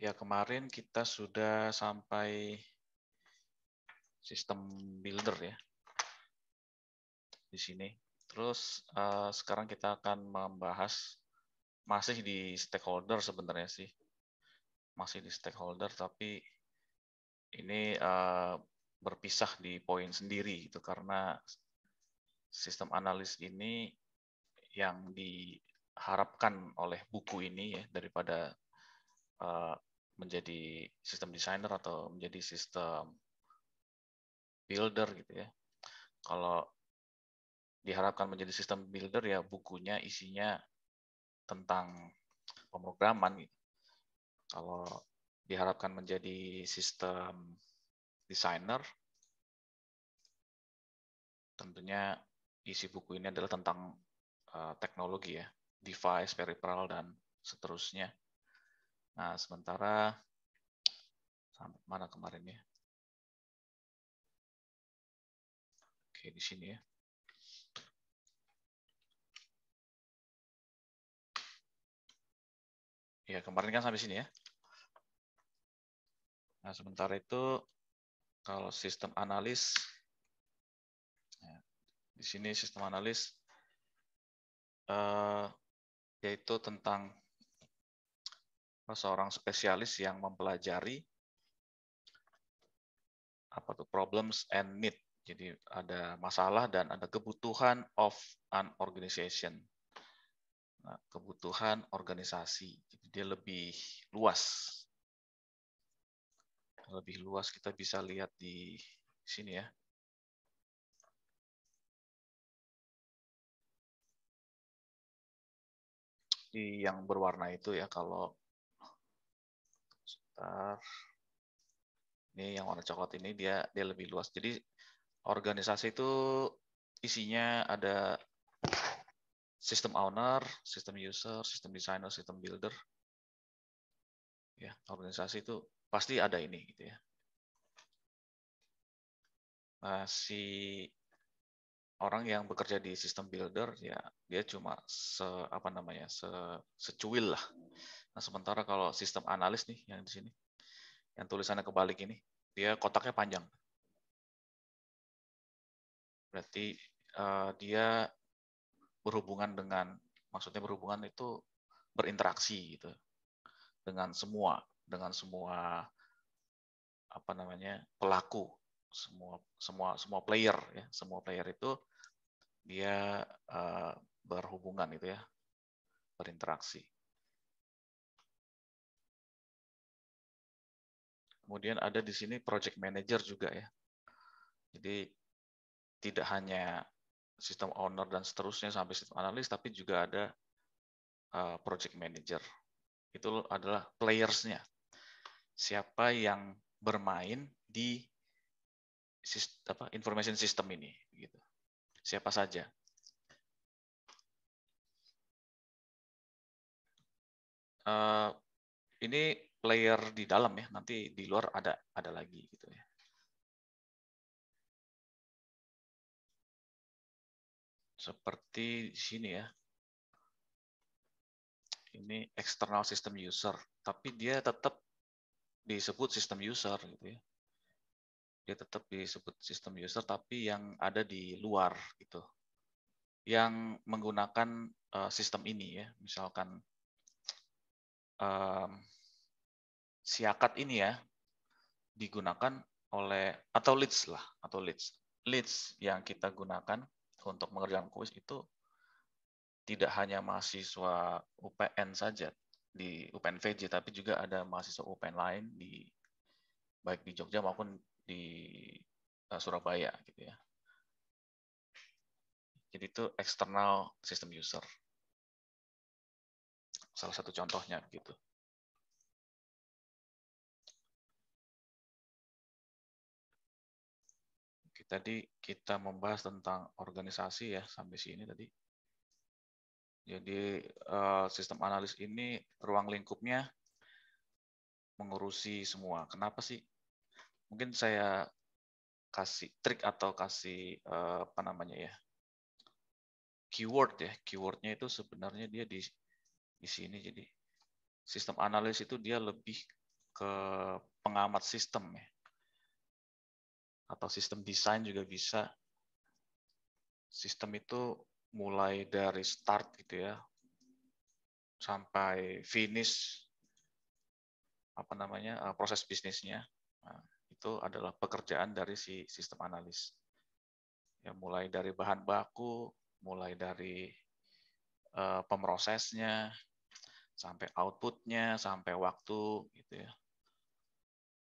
Ya, kemarin kita sudah sampai sistem builder ya di sini. Terus sekarang kita akan membahas masih di stakeholder sebenarnya sih. Masih di stakeholder tapi ini berpisah di poin sendiri gitu karena sistem analis ini yang diharapkan oleh buku ini ya daripada menjadi sistem designer atau menjadi sistem builder gitu ya. Kalau diharapkan menjadi sistem builder ya bukunya isinya tentang pemrograman gitu. Kalau diharapkan menjadi sistem designer tentunya isi buku ini adalah tentang teknologi ya, device, peripheral dan seterusnya. Nah, sementara sampai mana kemarin ya? Oke, di sini ya. Ya, kemarin kan sampai sini ya. Nah, sementara itu kalau sistem analis, ya, di sini sistem analis yaitu tentang seorang spesialis yang mempelajari apa tuh problems and need. Jadi ada masalah dan ada kebutuhan of an organization. Nah, kebutuhan organisasi. Jadi dia lebih luas. Lebih luas kita bisa lihat di sini ya. Di yang berwarna itu ya kalau sebentar. Ini yang warna coklat ini dia lebih luas. Jadi organisasi itu isinya ada sistem owner, sistem user, sistem designer, sistem builder. Ya, organisasi itu pasti ada ini gitu ya. Nah, si orang yang bekerja di sistem builder ya dia cuma secuil lah. Nah, sementara kalau sistem analis nih yang di sini, yang tulisannya kebalik ini, dia kotaknya panjang. Berarti dia berhubungan dengan, maksudnya berhubungan itu berinteraksi gitu dengan semua pelaku, semua player ya, semua player itu dia berhubungan itu ya, berinteraksi. Kemudian ada di sini project manager juga ya. Jadi tidak hanya sistem owner dan seterusnya sampai sistem analis, tapi juga ada project manager. Itu adalah players-nya. Siapa yang bermain di information system ini gitu. Siapa saja. Ini player di dalam ya, nanti di luar ada lagi gitu ya. Seperti di sini ya. Ini external system user, tapi dia tetap disebut system user gitu ya. Dia tetap disebut system user tapi yang ada di luar gitu. Yang menggunakan sistem ini ya, misalkan siakat ini ya digunakan oleh atau leads yang kita gunakan untuk mengerjakan kuis itu tidak hanya mahasiswa UPN saja di UPN VJ tapi juga ada mahasiswa UPN lain di baik di Jogja maupun di Surabaya gitu ya. Jadi itu external system user. Salah satu contohnya gitu. Tadi kita membahas tentang organisasi ya sampai sini tadi. Jadi sistem analis ini ruang lingkupnya mengurusi semua. Kenapa sih? Mungkin saya kasih trik atau kasih apa namanya ya? Keyword ya. Keywordnya itu sebenarnya dia di sini. Jadi sistem analis itu dia lebih ke pengamat sistem ya. Atau sistem desain juga bisa. Sistem itu mulai dari start gitu ya, sampai finish proses bisnisnya. Nah, itu adalah pekerjaan dari si sistem analis. Ya, mulai dari bahan baku, mulai dari pemrosesnya, sampai outputnya, sampai waktu, gitu ya.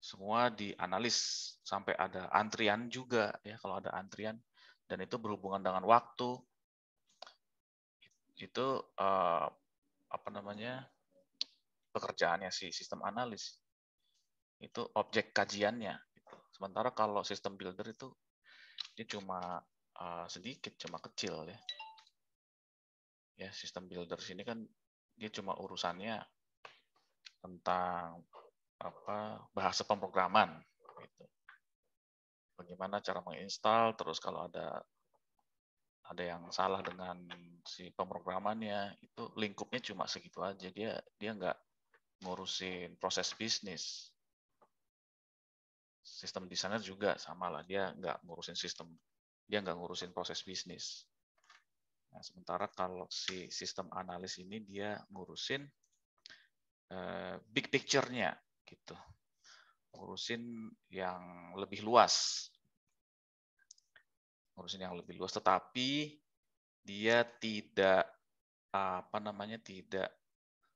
Semua dianalis sampai ada antrian juga ya, kalau ada antrian dan itu berhubungan dengan waktu. Itu pekerjaannya si sistem analis. Itu objek kajiannya. Gitu. Sementara kalau sistem builder itu dia cuma sedikit, cuma kecil ya. Ya, sistem builder sini kan dia cuma urusannya tentang bahasa pemrograman gitu. Bagaimana cara menginstal, terus kalau ada yang salah dengan si pemrogramannya, itu lingkupnya cuma segitu aja. Dia nggak ngurusin proses bisnis. Sistem desainer juga sama lah, dia nggak ngurusin sistem, dia nggak ngurusin proses bisnis. Nah, sementara kalau si sistem analis ini dia ngurusin big picture-nya gitu, ngurusin yang lebih luas, tetapi dia tidak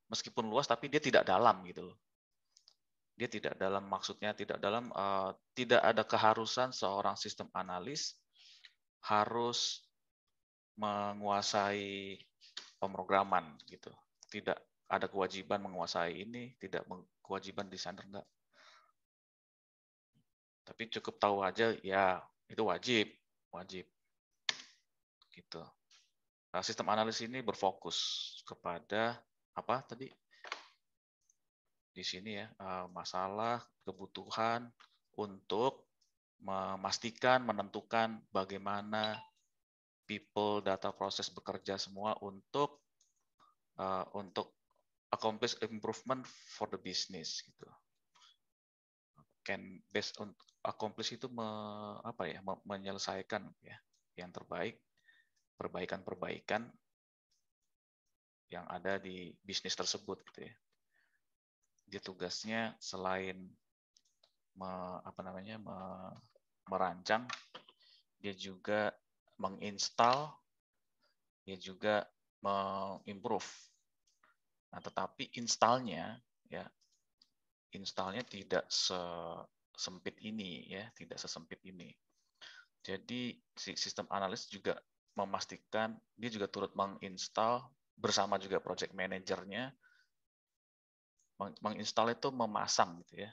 meskipun luas tapi dia tidak dalam gitu loh. Dia tidak dalam, maksudnya tidak dalam, tidak ada keharusan seorang sistem analis harus menguasai pemrograman gitu. Tidak ada kewajiban menguasai ini, tidak kewajiban desainer enggak. Tapi cukup tahu aja ya itu wajib gitu. Nah, sistem analis ini berfokus kepada apa tadi? Di sini ya, masalah, kebutuhan untuk memastikan, menentukan bagaimana people, data, proses bekerja semua untuk accomplish improvement for the business gitu. Can based on accomplish itu menyelesaikan ya yang terbaik, perbaikan-perbaikan yang ada di bisnis tersebut gitu ya. Dia tugasnya selain merancang, dia juga menginstal, dia juga mengimprove. Nah, tetapi instalnya tidak sesempit ini ya, tidak sesempit ini. Jadi si sistem analis juga memastikan dia juga turut menginstal bersama juga project manajernya. Menginstal itu memasang gitu ya.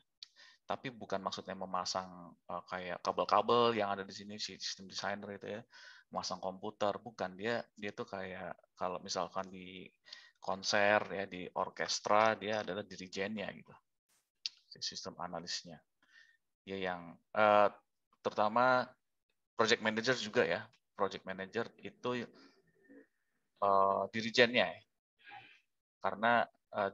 Tapi bukan maksudnya memasang kayak kabel-kabel yang ada di sini si sistem designer itu ya, memasang komputer, bukan. Dia tuh kayak kalau misalkan di konser ya, di orkestra, dia adalah dirijennya gitu. Sistem analisnya. Dia yang terutama project manager juga ya. Project manager itu dirijennya ya. Karena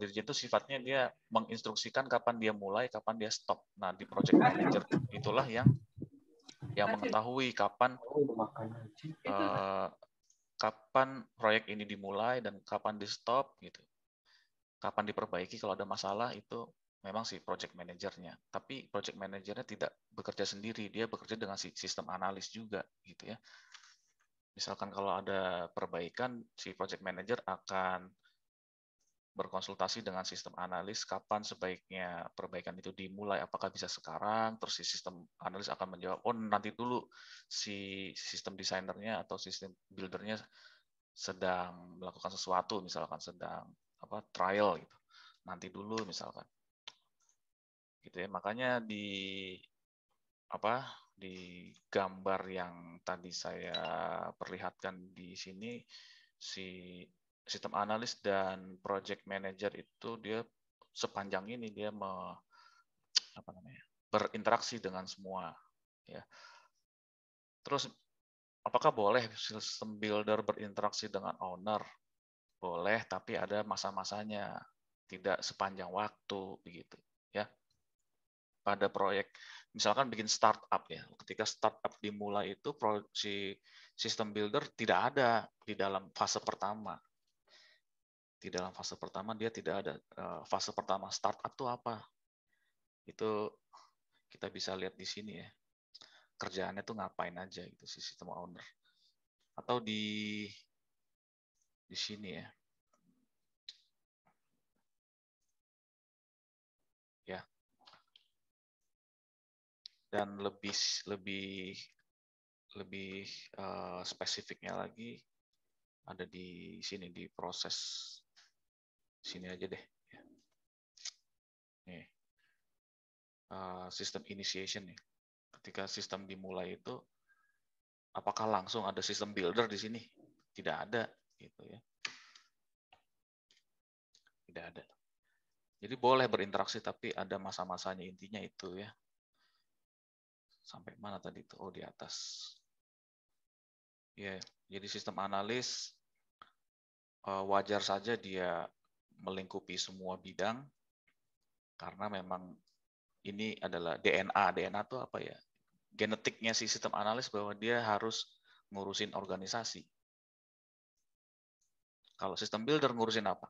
dirijen itu sifatnya dia menginstruksikan kapan dia mulai, kapan dia stop. Nah, di project manager itulah yang mengetahui kapan proyek ini dimulai dan kapan di stop gitu. Kapan diperbaiki kalau ada masalah itu memang si project manajernya. Tapi project manajernya tidak bekerja sendiri, dia bekerja dengan sistem analis juga gitu ya. Misalkan kalau ada perbaikan, si project manager akan berkonsultasi dengan sistem analis kapan sebaiknya perbaikan itu dimulai, apakah bisa sekarang, terus si sistem analis akan menjawab, oh nanti dulu si sistem desainernya atau sistem buildernya sedang melakukan sesuatu, misalkan sedang trial gitu, nanti dulu misalkan, gitu ya. Makanya di gambar yang tadi saya perlihatkan di sini, si sistem analis dan project manager itu dia sepanjang ini dia berinteraksi dengan semua ya. Terus apakah boleh sistem builder berinteraksi dengan owner? Boleh, tapi ada masa-masanya, tidak sepanjang waktu begitu ya. pada proyek, misalkan bikin startup ya. Ketika startup dimulai itu si system builder tidak ada di dalam fase pertama. Di dalam fase pertama dia tidak ada. Fase pertama startup itu apa? Itu kita bisa lihat di sini ya. Kerjaannya tuh ngapain aja gitu si system owner. Atau di sini ya. Ya. Dan lebih spesifiknya lagi ada di sini di proses sini aja deh. Nih, sistem initiation nih. Ketika sistem dimulai itu, apakah langsung ada sistem builder di sini? Tidak ada, gitu ya. Tidak ada. Jadi boleh berinteraksi, tapi ada masa-masanya, intinya itu ya. Sampai mana tadi itu? Oh, di atas. Ya, jadi sistem analis wajar saja dia melingkupi semua bidang karena memang ini adalah DNA. DNA itu apa ya? Genetiknya si sistem analis bahwa dia harus ngurusin organisasi. Kalau sistem builder ngurusin apa?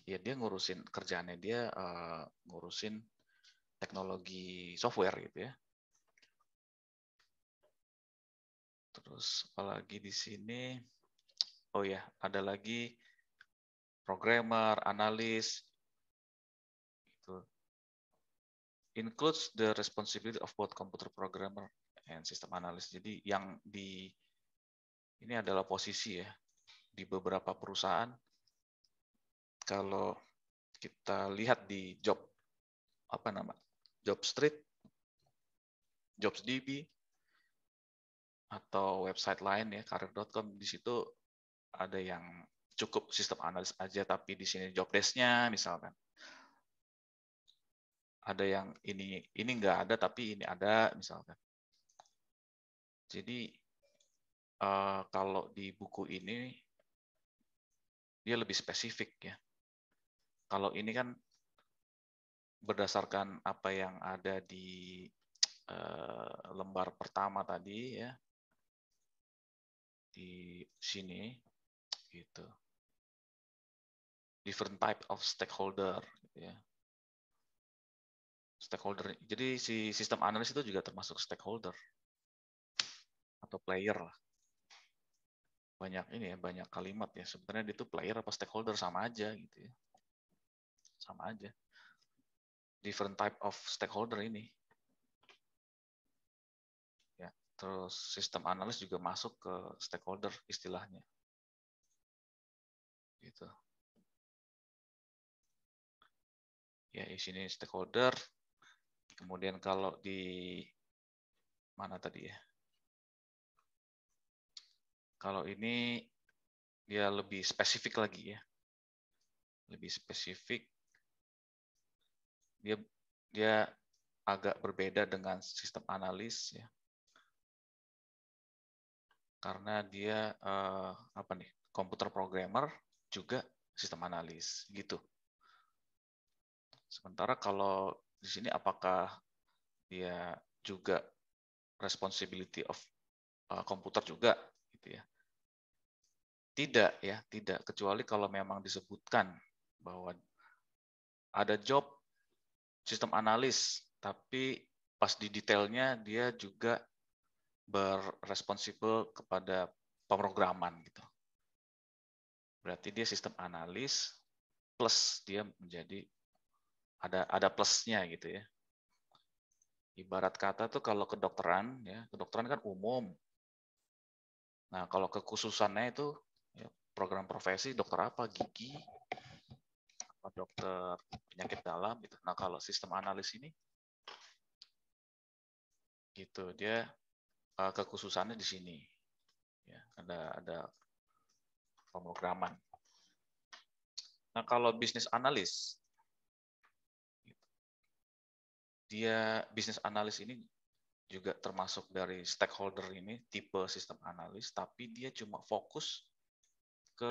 Ya dia ngurusin kerjaannya dia ngurusin teknologi software gitu ya. Terus apalagi di sini? Oh ya, ada lagi programmer, analis. Itu includes the responsibility of both computer programmer and system analyst. Jadi yang ini adalah posisi ya di beberapa perusahaan. Kalau kita lihat di job Jobstreet, JobsDB atau website lain ya karir.com, di situ ada yang cukup sistem analis aja tapi di sini job desk-nya misalkan. Ada yang ini enggak ada tapi ini ada misalkan. Jadi kalau di buku ini dia lebih spesifik ya. Kalau ini kan berdasarkan apa yang ada di lembar pertama tadi ya, di sini gitu. Different type of stakeholder gitu ya. Stakeholder. Jadi si sistem analis itu juga termasuk stakeholder atau player lah. Banyak ini ya, banyak kalimat ya. Sebenarnya itu player apa stakeholder sama aja gitu ya. Sama aja. Different type of stakeholder ini. Ya, terus sistem analis juga masuk ke stakeholder istilahnya. Gitu. Ya, di sini stakeholder. Kemudian kalau di mana tadi ya? Kalau ini dia lebih spesifik lagi ya. Lebih spesifik. Dia agak berbeda dengan sistem analis ya. Karena dia komputer programmer juga sistem analis gitu. Sementara kalau di sini apakah dia juga responsibility of komputer juga gitu ya. Tidak ya, tidak, kecuali kalau memang disebutkan bahwa ada job sistem analis tapi pas di detailnya dia juga berresponsibel kepada pemrograman gitu. Berarti dia sistem analis plus dia menjadi ada plusnya gitu ya. Ibarat kata tuh kalau kedokteran ya, kedokteran kan umum. Nah, kalau kekhususannya itu ya, program profesi dokter apa? Gigi, apa dokter penyakit dalam gitu. Nah, kalau sistem analis ini gitu, dia kekhususannya di sini. Ya, ada pemrograman. Nah, kalau bisnis analis dia bisnis analis ini juga termasuk dari stakeholder ini tipe sistem analis, tapi dia cuma fokus ke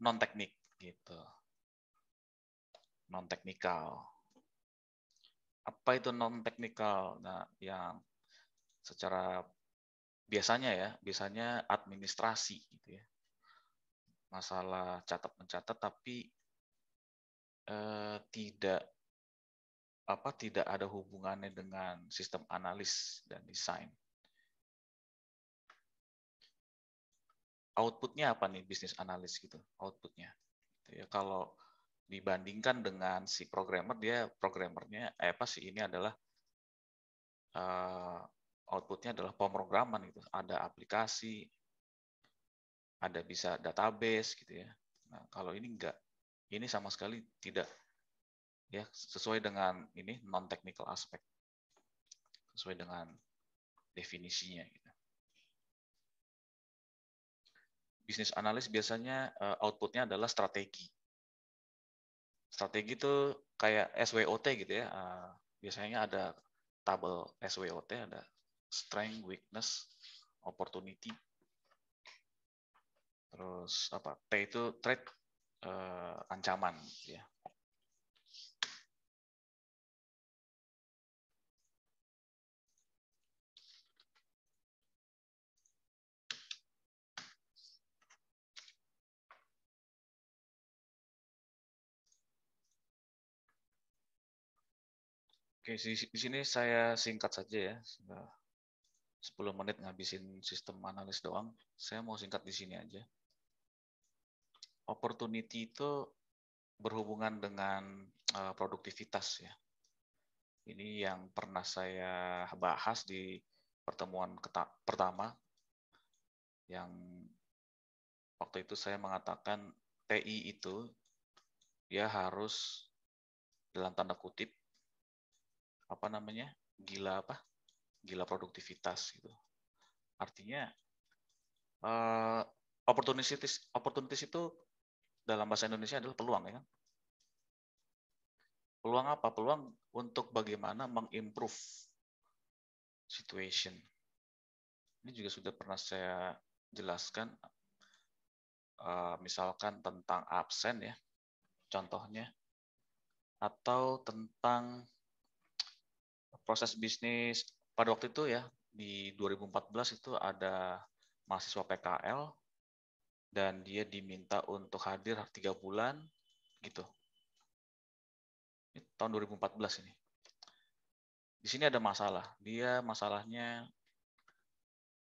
non teknik gitu, non teknikal. Apa itu non teknikal? Nah, yang secara biasanya administrasi gitu ya. Masalah catat mencatat tapi tidak ada hubungannya dengan sistem analis dan desain. Outputnya apa nih bisnis analis gitu? Outputnya. Ya, kalau dibandingkan dengan si programmer, programmernya ini adalah outputnya adalah pemrograman gitu. Ada aplikasi, ada bisa database gitu ya. Nah, kalau ini enggak. Ini sama sekali tidak ya sesuai dengan ini non technical aspek. Sesuai dengan definisinya gitu. Bisnis analis biasanya outputnya adalah strategi. Strategi itu kayak SWOT gitu ya. Biasanya ada tabel SWOT, ada strength, weakness, opportunity. Terus apa? T itu threat, ancaman gitu ya. Oke, di sini saya singkat saja ya. 10 menit ngabisin sistem analis doang. Saya mau singkat di sini aja. Opportunity itu berhubungan dengan produktivitas ya. Ini yang pernah saya bahas di pertemuan pertama yang waktu itu saya mengatakan TI itu ya harus dalam tanda kutip gila gila produktivitas gitu. Artinya opportunities itu dalam bahasa Indonesia adalah peluang ya kan. Peluang apa? Peluang untuk bagaimana mengimprove situation. Ini juga sudah pernah saya jelaskan, misalkan tentang absen ya, contohnya, atau tentang proses bisnis. Pada waktu itu ya, di 2014 itu ada mahasiswa PKL, dan dia diminta untuk hadir 3 bulan, gitu. Ini tahun 2014 ini. Di sini ada masalah. Masalahnya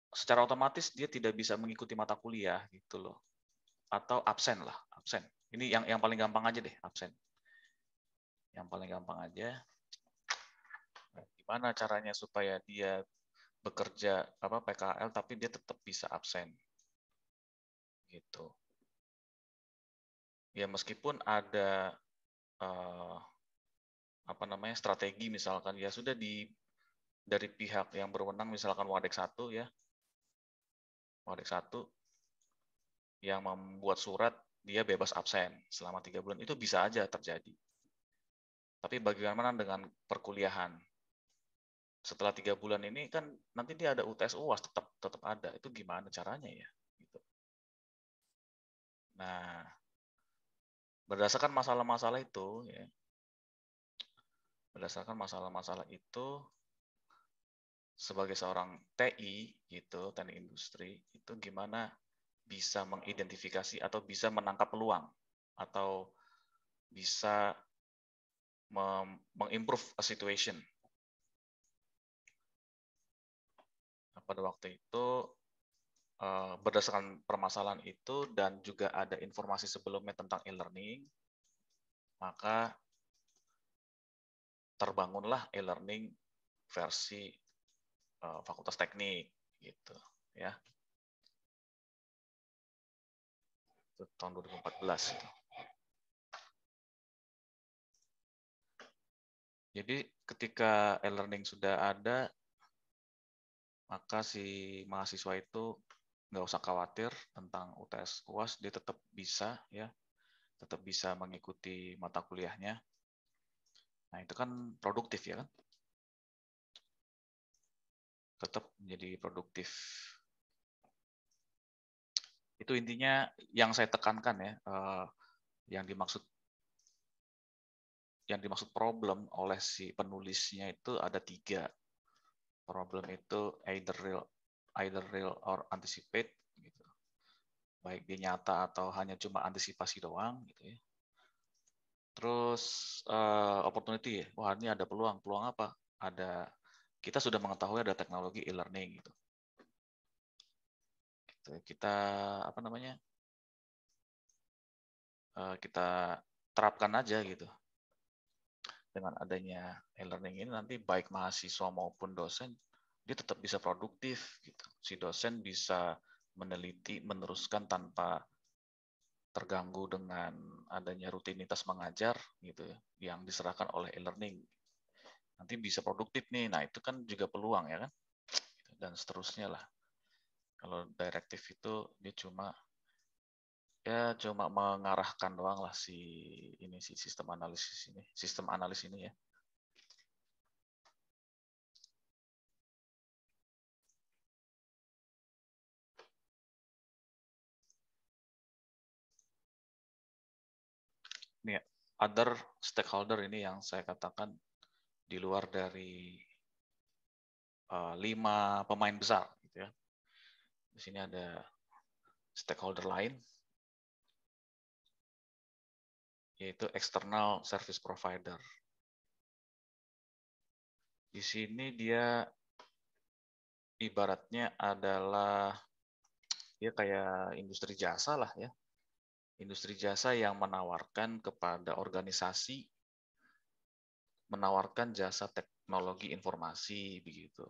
secara otomatis dia tidak bisa mengikuti mata kuliah gitu loh, atau absen lah, absen. Ini yang paling gampang aja deh, absen. Yang paling gampang aja. Gimana caranya supaya dia bekerja PKL tapi dia tetap bisa absen, gitu. Ya meskipun ada strategi misalkan ya sudah dari pihak yang berwenang misalkan Wadek 1 ya, Wadek 1 yang membuat surat dia bebas absen selama 3 bulan, itu bisa aja terjadi. Tapi bagaimana dengan perkuliahan? Setelah 3 bulan ini kan nanti dia ada UTS UAS tetap ada. Itu gimana caranya ya? Gitu. Nah, berdasarkan masalah-masalah itu ya, sebagai seorang TI gitu, teknik industri, itu gimana bisa mengidentifikasi atau bisa menangkap peluang atau bisa mengimprove a situation. Nah, pada waktu itu berdasarkan permasalahan itu dan juga ada informasi sebelumnya tentang e-learning, maka terbangunlah e-learning versi Fakultas Teknik gitu ya. Itu tahun 2014 itu. Jadi ketika e-learning sudah ada, maka si mahasiswa itu nggak usah khawatir tentang UTS UAS, dia tetap bisa ya, tetap bisa mengikuti mata kuliahnya. Nah itu kan produktif ya kan, tetap menjadi produktif. Itu intinya yang saya tekankan ya, yang dimaksud yang dimaksud problem oleh si penulisnya itu ada 3. Problem itu either real or anticipate gitu. Baik dia nyata atau hanya cuma antisipasi doang gitu ya. Terus opportunity ya. Wah, ini ada peluang. Peluang apa? Kita sudah mengetahui ada teknologi e-learning gitu. Kita apa namanya? Kita terapkan aja gitu. Dengan adanya e-learning ini nanti baik mahasiswa maupun dosen dia tetap bisa produktif gitu. Si dosen bisa meneliti, meneruskan tanpa terganggu dengan adanya rutinitas mengajar gitu ya, yang diserahkan oleh e-learning. Nanti bisa produktif nih. Nah, itu kan juga peluang ya kan? Dan seterusnya lah. Kalau direktif itu dia cuma mengarahkan doang lah si sistem analis ini ya. Ini other stakeholder ini yang saya katakan di luar dari 5 pemain besar gitu ya. Di sini ada stakeholder lain yaitu external service provider. Di sini dia ibaratnya adalah dia kayak industri jasa lah ya. Industri jasa yang menawarkan kepada organisasi menawarkan jasa teknologi informasi begitu.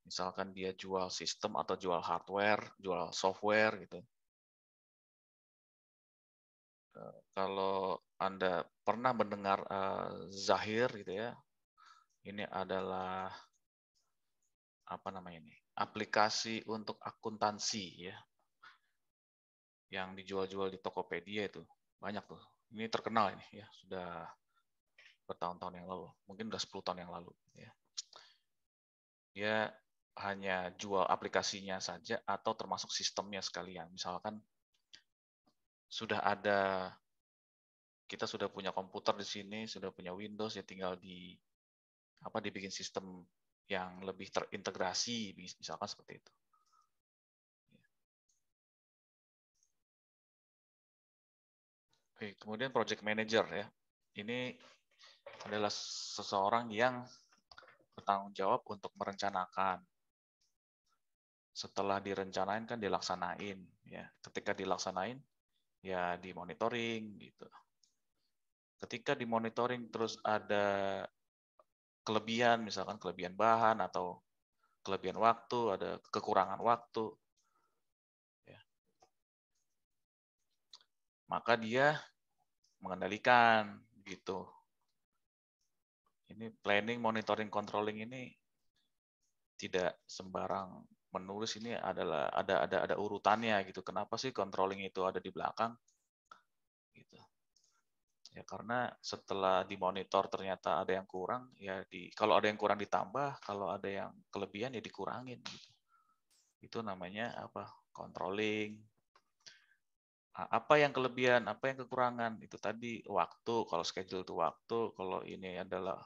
Misalkan dia jual sistem atau jual hardware, jual software gitu. Kalau Anda pernah mendengar Zahir gitu ya, ini adalah apa namanya ini? Aplikasi untuk akuntansi ya, yang dijual-jual di Tokopedia itu banyak tuh. Ini terkenal ini ya, sudah bertahun-tahun yang lalu, mungkin udah 10 tahun yang lalu ya. Dia hanya jual aplikasinya saja atau termasuk sistemnya sekalian. Misalkan kita sudah punya komputer di sini, sudah punya Windows, ya tinggal dibikin sistem yang lebih terintegrasi, misalkan seperti itu. Oke, kemudian project manager ya. Ini adalah seseorang yang bertanggung jawab untuk merencanakan. Setelah direncanain kan dilaksanain ya. Ketika dilaksanain ya dimonitoring gitu. Ketika dimonitoring terus ada kelebihan, misalkan kelebihan bahan atau kelebihan waktu, ada kekurangan waktu, ya, maka dia mengendalikan gitu. Ini planning, monitoring, controlling ini tidak sembarang menulis, ini adalah ada urutannya gitu. Kenapa sih controlling itu ada di belakang? Gitu. Ya karena setelah dimonitor ternyata ada yang kurang, ya kalau ada yang kurang ditambah, kalau ada yang kelebihan ya dikurangin gitu. Itu namanya apa? Controlling. Apa yang kelebihan, apa yang kekurangan? Itu tadi waktu, kalau schedule itu waktu, kalau ini adalah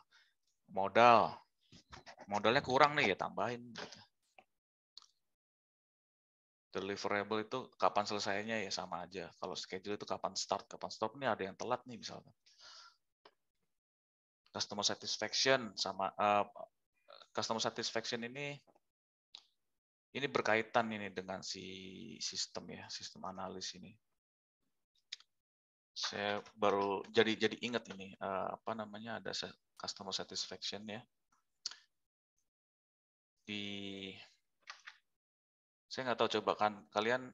modal. Modalnya kurang nih ya tambahin gitu. Deliverable itu kapan selesainya ya sama aja. Kalau schedule itu kapan stop nih ada yang telat nih misalnya. Customer satisfaction customer satisfaction ini berkaitan ini dengan si sistem ya, sistem analis ini. Saya baru jadi ingat ini apa namanya ada customer satisfaction ya. Saya nggak tahu coba kan kalian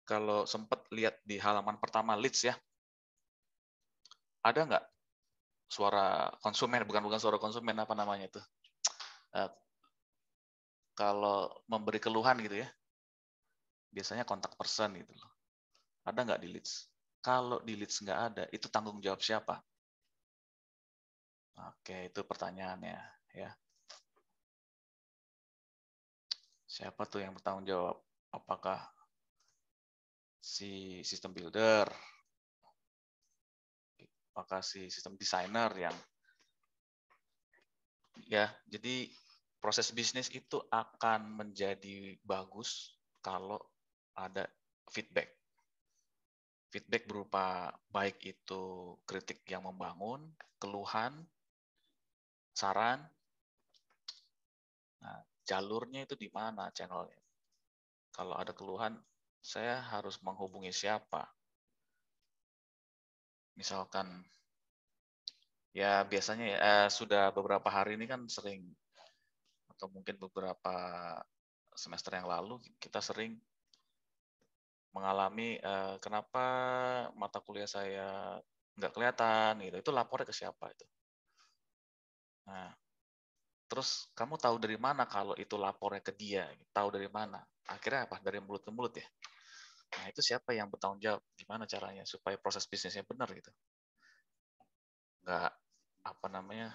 kalau sempat lihat di halaman pertama leads ya, ada nggak suara konsumen, bukan suara konsumen, apa namanya itu? Kalau memberi keluhan gitu ya, biasanya kontak person gitu loh. Ada nggak di leads? Kalau di leads nggak ada, itu tanggung jawab siapa? Oke, itu pertanyaannya ya. Siapa tuh yang bertanggung jawab? Apakah si sistem builder apakah si sistem designer yang ya, jadi proses bisnis itu akan menjadi bagus kalau ada feedback. Feedback berupa baik itu kritik yang membangun, keluhan, saran. Nah, jalurnya itu di mana channelnya? Kalau ada keluhan, saya harus menghubungi siapa? Misalkan, ya biasanya ya sudah beberapa hari ini kan sering, atau mungkin beberapa semester yang lalu kita sering mengalami kenapa mata kuliah saya nggak kelihatan gitu. Itu lapornya ke siapa itu? Nah, terus kamu tahu dari mana kalau itu lapornya ke dia? Tahu dari mana? Akhirnya apa? Dari mulut ke mulut ya. Nah, itu siapa yang bertanggung jawab? Gimana caranya supaya proses bisnisnya benar gitu? Nggak apa namanya,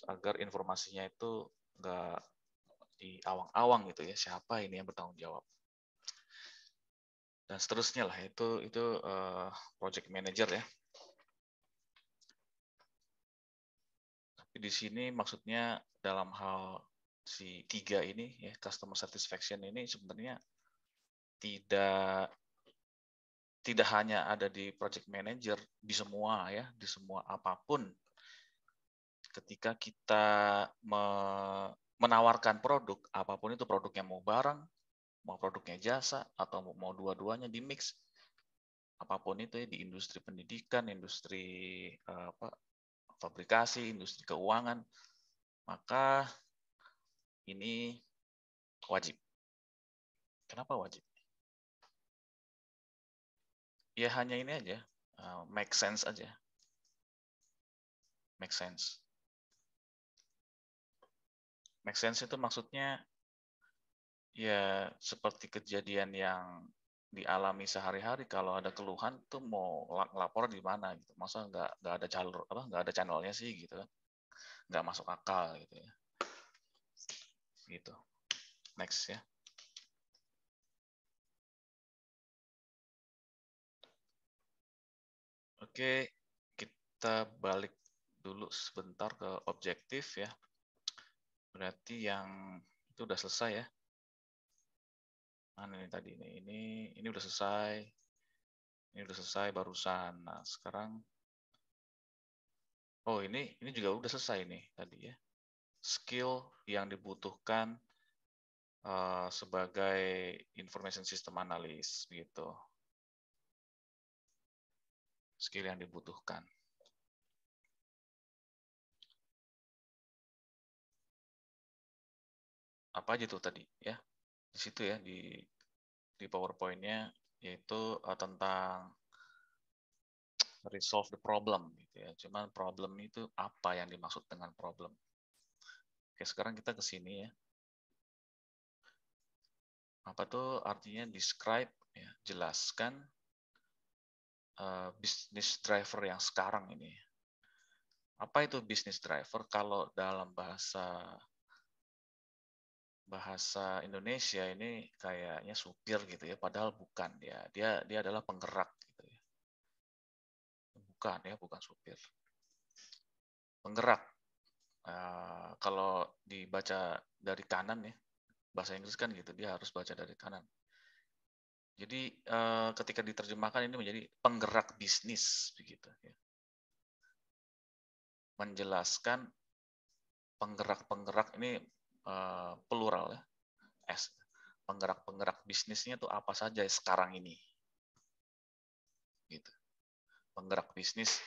agar informasinya itu nggak di awang-awang gitu ya. Siapa ini yang bertanggung jawab? Dan seterusnya lah, itu project manager ya. Tapi di sini maksudnya dalam hal si 3 ini ya, customer satisfaction ini sebenarnya tidak tidak hanya ada di project manager, di semua ya, di semua apapun. Ketika kita menawarkan produk, apapun itu produknya, mau barang, mau produknya jasa, atau mau dua-duanya di mix, apapun itu ya, di industri pendidikan, industri fabrikasi, industri keuangan, maka ini wajib. Kenapa wajib? Ya hanya ini aja, make sense aja. Make sense. Make sense itu maksudnya ya seperti kejadian yang dialami sehari-hari. Kalau ada keluhan tuh mau lapor di mana gitu. Masa nggak ada jalur apa, nggak ada channelnya sih gitu kan. Nggak masuk akal gitu ya. Gitu. Next ya. Oke, kita balik dulu sebentar ke objektif ya. Berarti yang itu udah selesai ya. Mana ini tadi ini udah selesai. Ini udah selesai barusan. Nah, sekarang oh ini juga udah selesai nih tadi ya. Skill yang dibutuhkan sebagai information system analyst gitu. Skill yang dibutuhkan. Apa aja tuh tadi ya? Di situ ya di PowerPoint-nya, yaitu tentang resolve the problem gitu ya. Cuman problem itu apa yang dimaksud dengan problem? Oke, sekarang kita ke sini ya. Apa tuh artinya describe ya, jelaskan business driver yang sekarang ini. Apa itu business driver? Kalau dalam bahasa Indonesia ini kayaknya supir gitu ya, padahal bukan ya. Dia adalah penggerak gitu ya. Bukan ya, bukan supir. Penggerak. Kalau dibaca dari kanan ya, bahasa Inggris kan gitu, dia harus baca dari kanan. Jadi ketika diterjemahkan ini menjadi penggerak bisnis begitu ya. Menjelaskan penggerak-penggerak ini plural ya. Penggerak-penggerak bisnisnya itu apa saja sekarang ini. Gitu. Penggerak bisnis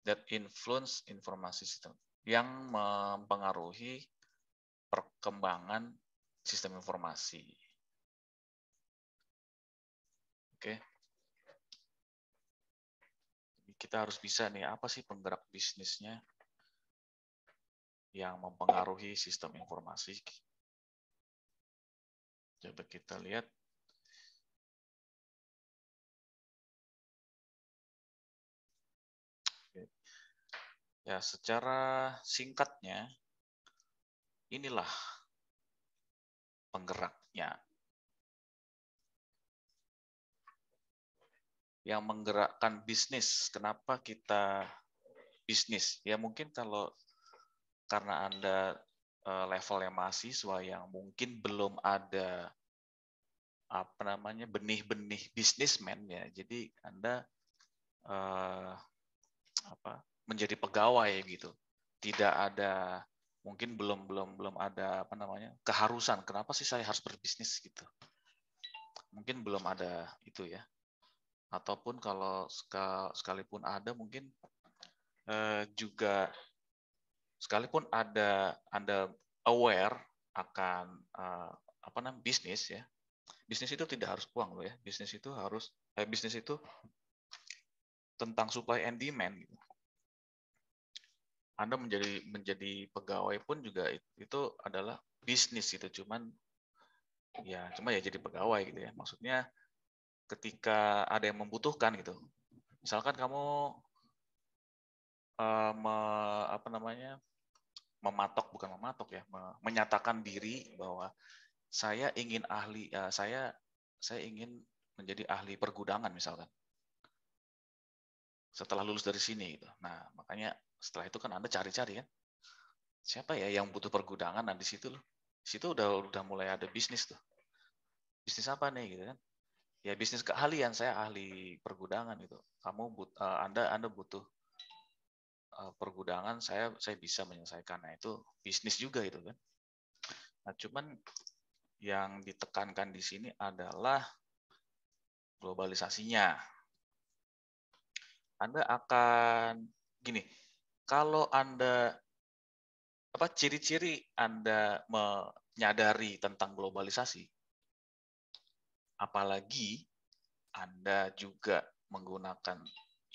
that influence informasi sistem yang mempengaruhi perkembangan sistem informasi. Oke. Kita harus bisa nih, apa sih penggerak bisnisnya yang mempengaruhi sistem informasi. Coba kita lihat. Ya, secara singkatnya, inilah penggeraknya. yang menggerakkan bisnis. Kenapa kita bisnis? Ya mungkin kalau karena Anda levelnya mahasiswa yang mungkin belum ada apa namanya benih-benih bisnismen ya. Jadi Anda menjadi pegawai gitu. Tidak ada mungkin belum ada apa namanya keharusan. Kenapa sih saya harus berbisnis gitu? Mungkin belum ada itu ya. Ataupun kalau sekalipun ada mungkin juga sekalipun Anda aware akan apa namanya bisnis ya. Bisnis itu tidak harus uang loh ya. Bisnis itu bisnis itu tentang supply and demand gitu. Anda menjadi pegawai pun juga itu adalah bisnis gitu. Cuma ya jadi pegawai gitu ya. Maksudnya ketika ada yang membutuhkan gitu. Misalkan kamu menyatakan diri bahwa saya ingin saya ingin menjadi ahli pergudangan misalkan. Setelah lulus dari sini gitu. Nah, makanya setelah itu kan Anda cari-cari kan. Siapa ya yang butuh pergudangan? Nah, di situ loh. Di situ udah mulai ada bisnis tuh. Bisnis apa nih gitu kan? Ya bisnis keahlian, saya ahli pergudangan gitu. Anda butuh pergudangan, saya bisa menyelesaikan. Nah, itu bisnis juga itu kan. Nah, cuman yang ditekankan di sini adalah globalisasinya. Anda akan gini, kalau Anda ciri-ciri Anda menyadari tentang globalisasi, apalagi Anda juga menggunakan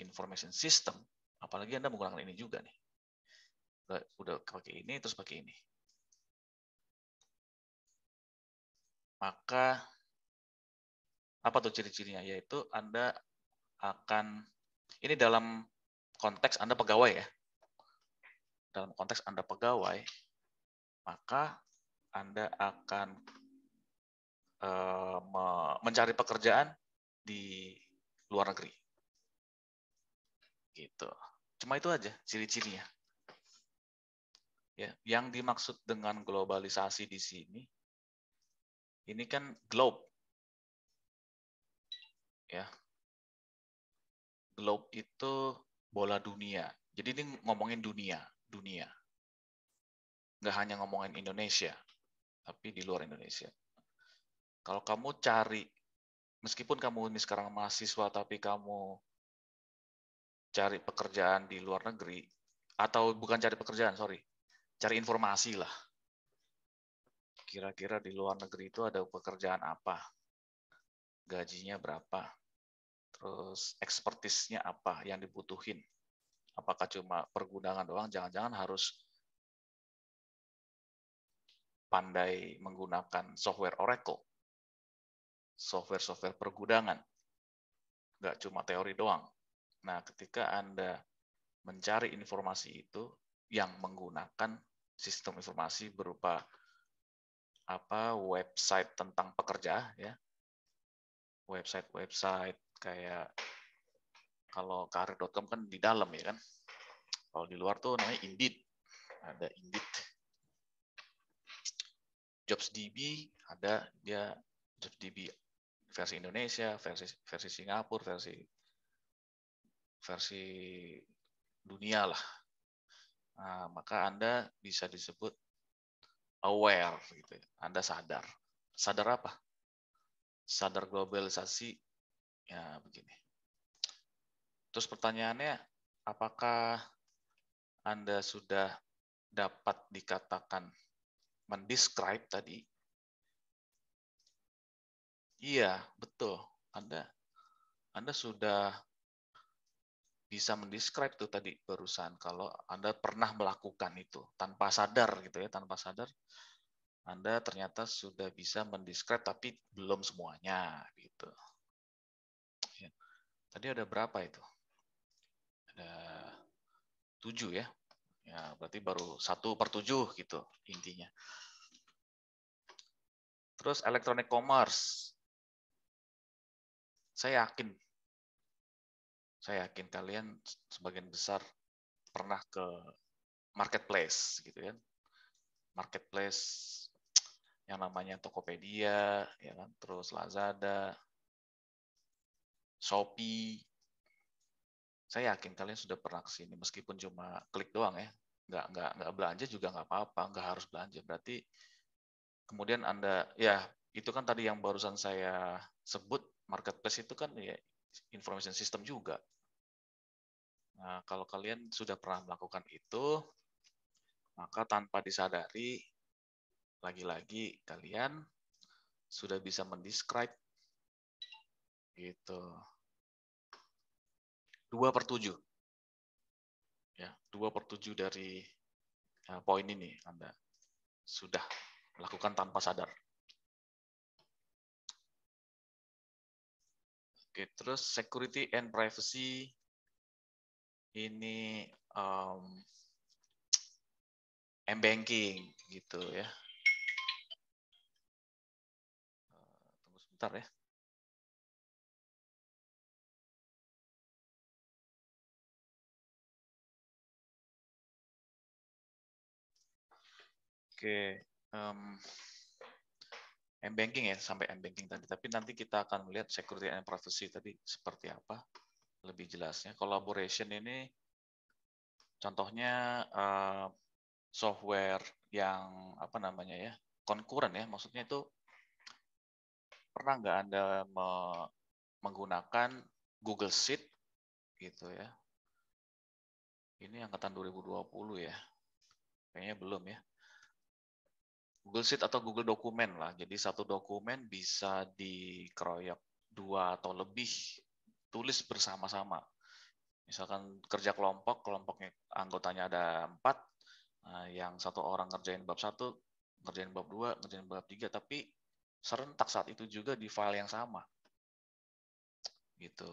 information system, apalagi Anda menggunakan ini juga nih. Udah pakai ini, terus pakai ini. Maka, apa tuh ciri-cirinya? Yaitu Anda akan, ini dalam konteks Anda pegawai ya. Dalam konteks Anda pegawai, maka Anda akan mencari pekerjaan di luar negeri. Gitu. Cuma itu aja ciri-cirinya. Ya, yang dimaksud dengan globalisasi di sini, ini kan globe. Ya. Globe itu bola dunia. Jadi ini ngomongin dunia. Nggak hanya ngomongin Indonesia, tapi di luar Indonesia. Kalau kamu cari, meskipun kamu ini sekarang mahasiswa, tapi kamu cari pekerjaan di luar negeri, atau bukan cari pekerjaan, cari informasi lah. Kira-kira di luar negeri itu ada pekerjaan apa? Gajinya berapa? Terus expertise-nya apa yang dibutuhin? Apakah cuma pergudangan doang? Jangan-jangan harus pandai menggunakan software Oracle, software pergudangan. Nggak cuma teori doang. Nah, ketika Anda mencari informasi itu yang menggunakan sistem informasi berupa website tentang pekerja ya. Website kayak kalau karir.com kan di dalam ya kan. Kalau di luar tuh namanya Indeed. Ada Indeed. JobsDB ada dia JobsDB versi Indonesia, versi Singapura, versi dunia lah. Nah, maka Anda bisa disebut aware gitu. Anda sadar. Sadar apa? Sadar globalisasi ya begini. Terus pertanyaannya, apakah Anda sudah dapat dikatakan mendescribe tadi? Iya, betul. Anda sudah bisa mendescribe tuh tadi barusan kalau Anda pernah melakukan itu tanpa sadar gitu ya, tanpa sadar Anda ternyata sudah bisa mendescribe tapi belum semuanya gitu. Ya. Tadi ada berapa itu? Ada 7 ya. Ya, berarti baru 1/7 gitu intinya. Terus electronic commerce. Saya yakin Saya yakin kalian sebagian besar pernah ke marketplace gitu kan. Marketplace yang namanya Tokopedia, ya kan, terus Lazada, Shopee. Saya yakin kalian sudah pernah ke sini meskipun cuma klik doang ya. Nggak belanja juga nggak apa-apa, nggak harus belanja. Berarti kemudian Anda, ya itu kan tadi yang barusan saya sebut, marketplace itu kan ya information system juga. Nah, kalau kalian sudah pernah melakukan itu, maka tanpa disadari, lagi-lagi kalian sudah bisa mendescribe gitu. 2/7. Ya, 2/7 dari poin ini Anda sudah melakukan tanpa sadar. Oke, terus security and privacy ini m-banking gitu ya. Tunggu sebentar ya. Oke, m-banking ya, sampai m-banking tadi. Tapi nanti kita akan melihat security and privacy tadi seperti apa lebih jelasnya. Collaboration ini contohnya software yang apa namanya ya, konkuren ya, maksudnya itu pernah nggak Anda menggunakan Google Sheet gitu ya. Ini angkatan 2020 ya. Kayaknya belum ya. Google Sheet atau Google Dokumen lah. Jadi satu dokumen bisa dikeroyok 2 atau lebih tulis bersama-sama. Misalkan kerja kelompok, kelompoknya anggotanya ada 4, nah, yang satu orang ngerjain bab 1, ngerjain bab 2, ngerjain bab 3, tapi serentak saat itu juga di file yang sama. Gitu.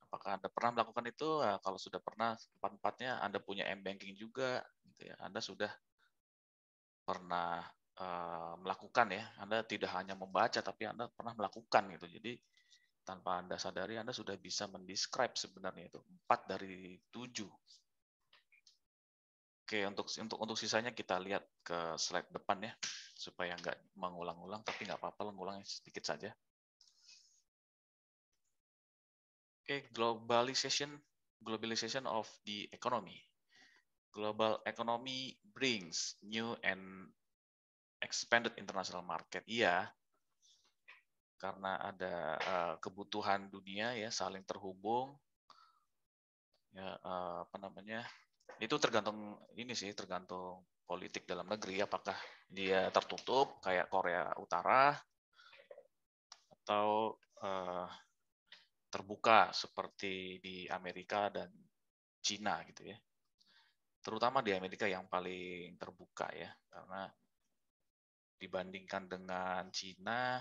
Apakah Anda pernah melakukan itu? Nah, kalau sudah pernah, 4-4-nya Anda punya m-banking juga, gitu ya. Anda sudah pernah melakukan ya. Anda tidak hanya membaca, tapi Anda pernah melakukan gitu. Jadi tanpa Anda sadari, Anda sudah bisa mendescribe sebenarnya itu 4 dari 7. Oke, untuk sisanya kita lihat ke slide depan ya, supaya nggak mengulang-ulang, tapi nggak apa-apa, mengulang sedikit saja. Oke, globalization of the economy. Global economy brings new and expanded international market. Iya, karena ada kebutuhan dunia ya saling terhubung. Ya, apa namanya? Itu tergantung ini sih, tergantung politik dalam negeri, apakah dia tertutup kayak Korea Utara atau terbuka seperti di Amerika dan Cina gitu ya. Terutama di Amerika yang paling terbuka ya, karena dibandingkan dengan Cina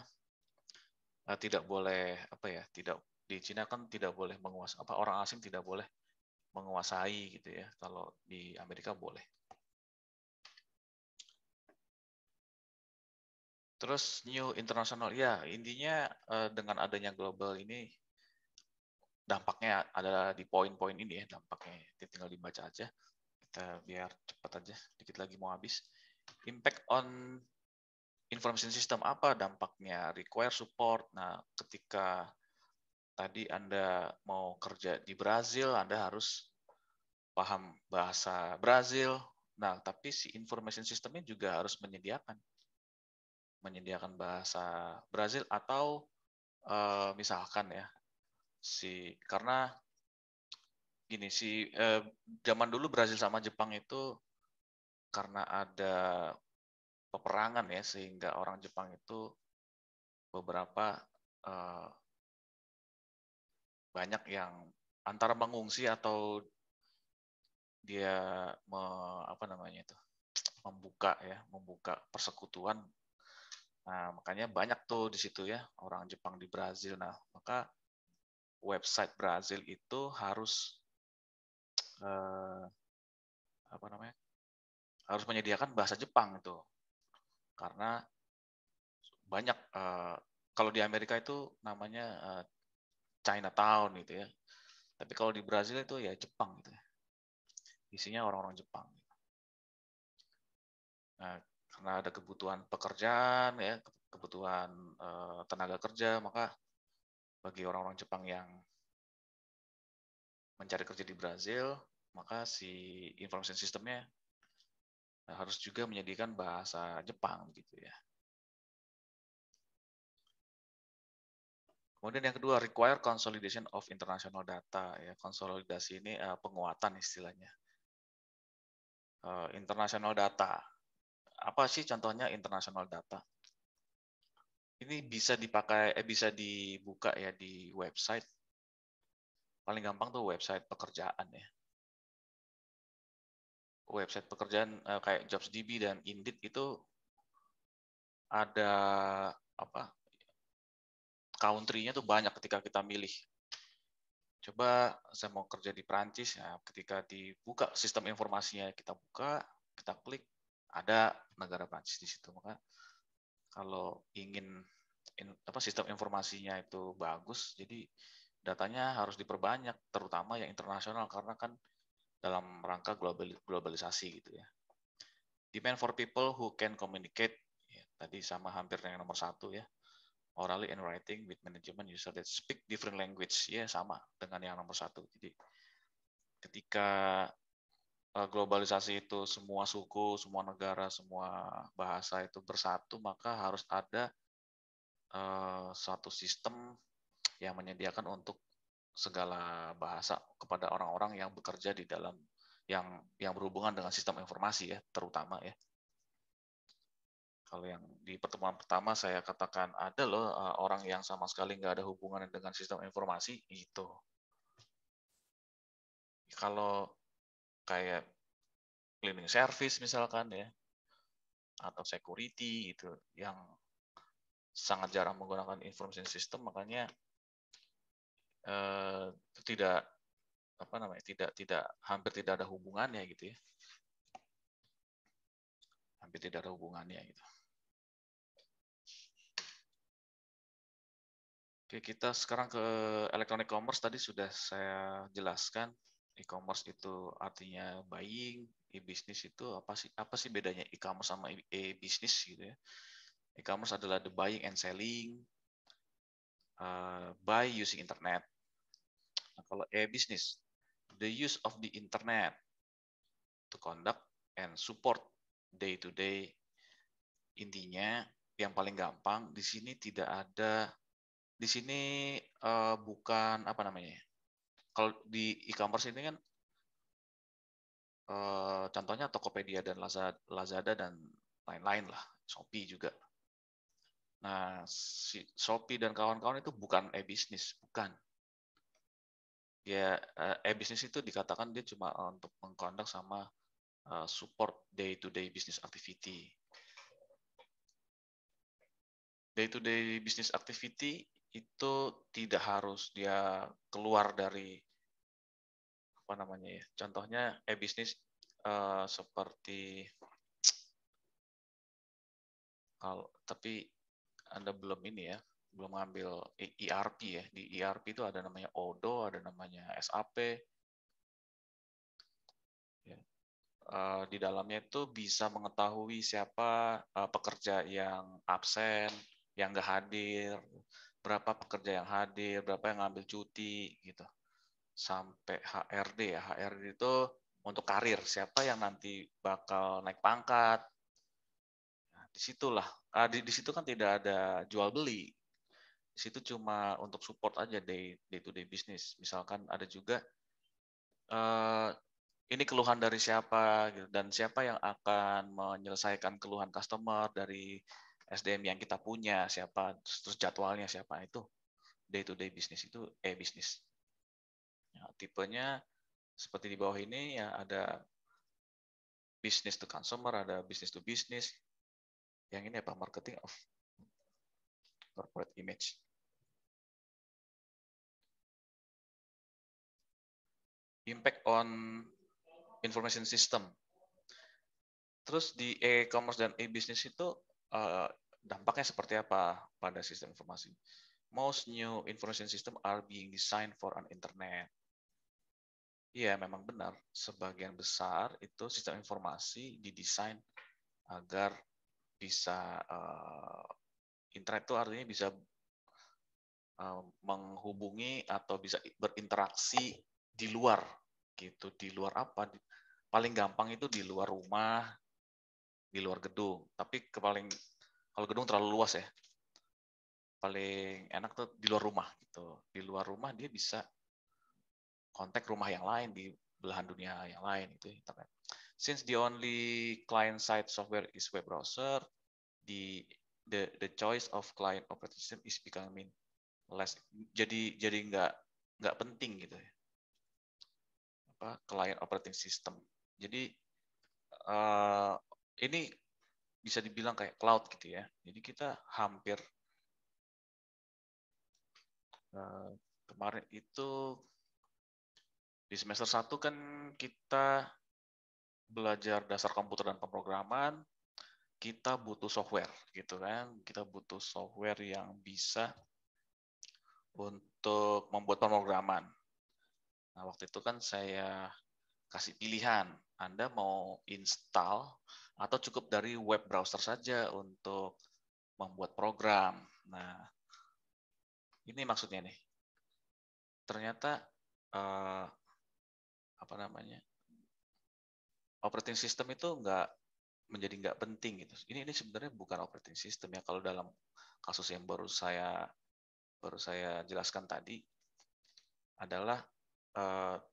tidak boleh apa ya, tidak di Cina kan tidak boleh menguasai, apa, orang asing tidak boleh menguasai gitu ya. Kalau di Amerika boleh. Terus new international ya, intinya dengan adanya global ini dampaknya ada di poin-poin ini ya, dampaknya tinggal dibaca aja. Kita biar cepat aja, dikit lagi mau habis. Impact on information system, apa dampaknya? Require support. Nah, ketika tadi Anda mau kerja di Brazil, Anda harus paham bahasa Brazil. Nah, tapi si information systemnya juga harus menyediakan bahasa Brazil atau misalkan ya, karena gini zaman dulu Brazil sama Jepang itu karena ada peperangan ya, sehingga orang Jepang itu beberapa banyak yang antara mengungsi atau dia apa namanya itu, membuka persekutuan. Nah, makanya banyak tuh di situ ya orang Jepang di Brazil. Nah, maka website Brazil itu harus apa namanya? Harus menyediakan bahasa Jepang itu. Karena banyak kalau di Amerika itu namanya Chinatown gitu ya. Tapi kalau di Brazil itu ya Jepang gitu ya. Isinya orang-orang Jepang. Nah, karena ada kebutuhan pekerjaan ya, kebutuhan tenaga kerja, maka bagi orang-orang Jepang yang mencari kerja di Brazil, maka si information systemnya harus juga menyediakan bahasa Jepang gitu ya. Kemudian yang kedua, require consolidation of international data. Ya, konsolidasi ini penguatan istilahnya. International data. Apa sih contohnya international data? Ini bisa dipakai, bisa dibuka ya di website. Paling gampang tuh website pekerjaan ya. Website pekerjaan kayak JobsDB dan Indeed itu ada apa? Country-nya tuh banyak ketika kita milih. Coba saya mau kerja di Prancis, ya, ketika dibuka sistem informasinya kita buka, kita klik, ada negara Prancis di situ. Maka kalau ingin sistem informasinya itu bagus, jadi datanya harus diperbanyak, terutama yang internasional karena kan dalam rangka globalisasi gitu ya. Demand for people who can communicate, ya, tadi sama hampir yang nomor 1 ya. Orally and writing with management user that speak different language, ya sama dengan yang nomor 1. Jadi ketika globalisasi itu semua suku, semua negara, semua bahasa itu bersatu, maka harus ada suatu sistem yang menyediakan untuk segala bahasa kepada orang-orang yang bekerja di dalam yang berhubungan dengan sistem informasi ya, terutama ya. Kalau yang di pertemuan pertama saya katakan ada loh orang yang sama sekali nggak ada hubungan dengan sistem informasi itu. Kalau kayak cleaning service misalkan ya, atau security itu yang sangat jarang menggunakan information system, makanya tidak hampir tidak ada hubungannya gitu ya. Hampir tidak ada hubungannya gitu. Oke, kita sekarang ke electronic commerce. Tadi sudah saya jelaskan. E-commerce itu artinya buying, e-business itu apa sih bedanya e-commerce sama e-business gitu ya. E-commerce adalah the buying and selling by using internet. Nah, kalau e-business, the use of the internet to conduct and support day-to-day. Intinya yang paling gampang di sini di sini bukan apa namanya. Kalau di e-commerce ini kan contohnya Tokopedia dan Lazada dan lain-lain lah, Shopee juga. Nah, si Shopee dan kawan-kawan itu bukan e-business, bukan. Ya, e-business itu dikatakan dia cuma untuk mengkondak sama support day-to-day business activity. Day-to-day business activity itu tidak harus dia keluar dari apa namanya ya. Contohnya e-business seperti tapi Anda belum ini ya, belum ngambil ERP ya. Di ERP itu ada namanya Odoo, ada namanya SAP. Ya. Di dalamnya itu bisa mengetahui siapa pekerja yang absen, yang nggak hadir, berapa pekerja yang hadir, berapa yang ngambil cuti, gitu. Sampai HRD ya. HRD itu untuk karir, siapa yang nanti bakal naik pangkat. Nah, disitulah, di situ kan tidak ada jual beli. Di situ cuma untuk support aja day to day business. Misalkan ada juga ini keluhan dari siapa gitu, dan siapa yang akan menyelesaikan keluhan customer dari SDM yang kita punya, siapa, terus jadwalnya siapa, itu day to day business, itu e-business. Ya, tipenya seperti di bawah ini ya, ada business to consumer, ada business to business. Yang ini apa? Marketing of corporate image. Impact on information system. Terus di e-commerce dan e-business itu dampaknya seperti apa pada sistem informasi? Most new information system are being designed for an internet. Iya, memang benar. Sebagian besar itu sistem informasi didesain agar bisa internet itu artinya bisa menghubungi atau bisa berinteraksi di luar gitu. Di luar apa? Paling gampang itu di luar rumah, di luar gedung. Tapi kalau gedung terlalu luas ya. Paling enak tuh di luar rumah gitu. Di luar rumah dia bisa kontak rumah yang lain di belahan dunia yang lain itu internet. Since the only client side software is web browser, the choice of client operating system is becoming less. Jadi nggak penting gitu ya. Client operating system. Jadi ini bisa dibilang kayak cloud gitu ya. Jadi kita hampir kemarin itu di semester 1 kan kita belajar dasar komputer dan pemrograman, kita butuh software gitu kan. Kita butuh software yang bisa untuk membuat pemrograman. Nah, waktu itu kan saya kasih pilihan, Anda mau install atau cukup dari web browser saja untuk membuat program. Nah, ini maksudnya nih. Ternyata apa namanya? Operating system itu menjadi nggak penting gitu. Ini sebenarnya bukan operating system ya, kalau dalam kasus yang baru saya jelaskan tadi adalah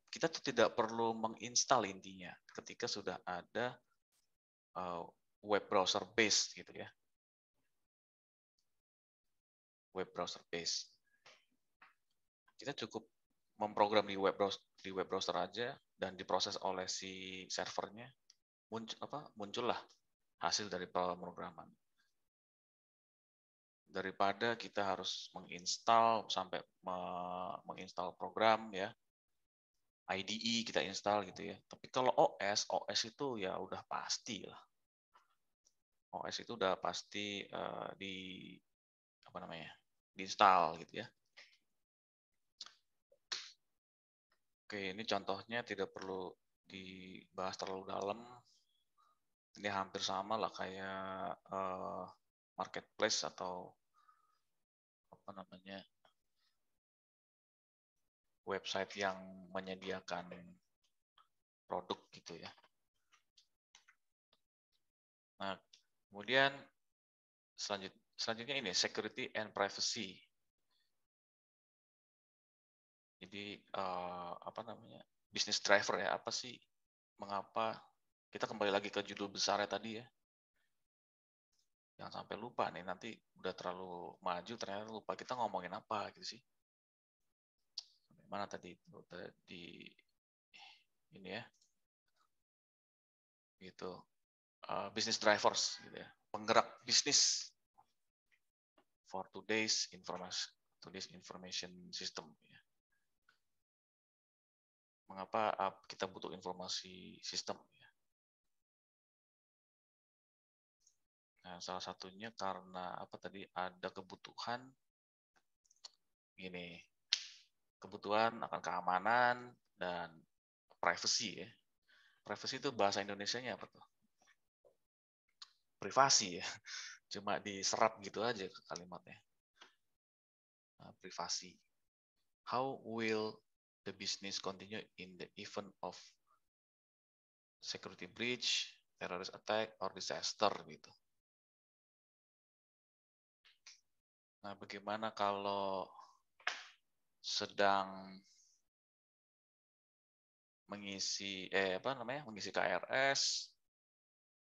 kita tuh tidak perlu menginstal intinya ketika sudah ada web browser base gitu ya. Web browser base. Kita cukup memprogram di web browser aja dan diproses oleh si servernya, muncullah hasil dari pemrograman. Daripada kita harus menginstal sampai menginstal program ya, IDE kita install gitu ya. Tapi kalau OS itu ya udah pasti lah. OS itu udah pasti di apa namanya? Diinstal gitu ya. Oke, ini contohnya tidak perlu dibahas terlalu dalam. Ini hampir sama lah kayak marketplace atau apa namanya website yang menyediakan produk gitu ya. Nah, kemudian selanjutnya ini security and privacy. Jadi apa namanya business driver ya, apa sih mengapa kita kembali lagi ke judul besarnya tadi ya. Jangan sampai lupa nih, nanti udah terlalu maju ternyata lupa kita ngomongin apa gitu sih. Mana tadi itu tadi ini ya. Gitu. Business drivers gitu ya. Penggerak bisnis for today's information system ya. Mengapa kita butuh informasi sistem ya. Nah, salah satunya karena apa tadi ada kebutuhan gini. Kebutuhan akan keamanan dan privacy ya. Privacy itu bahasa Indonesianya apa tuh? Privasi ya. Cuma diserap gitu aja ke kalimatnya. Privasi. How will the business continue in the event of security breach, terrorist attack, or disaster gitu. Nah, bagaimana kalau sedang mengisi mengisi KRS,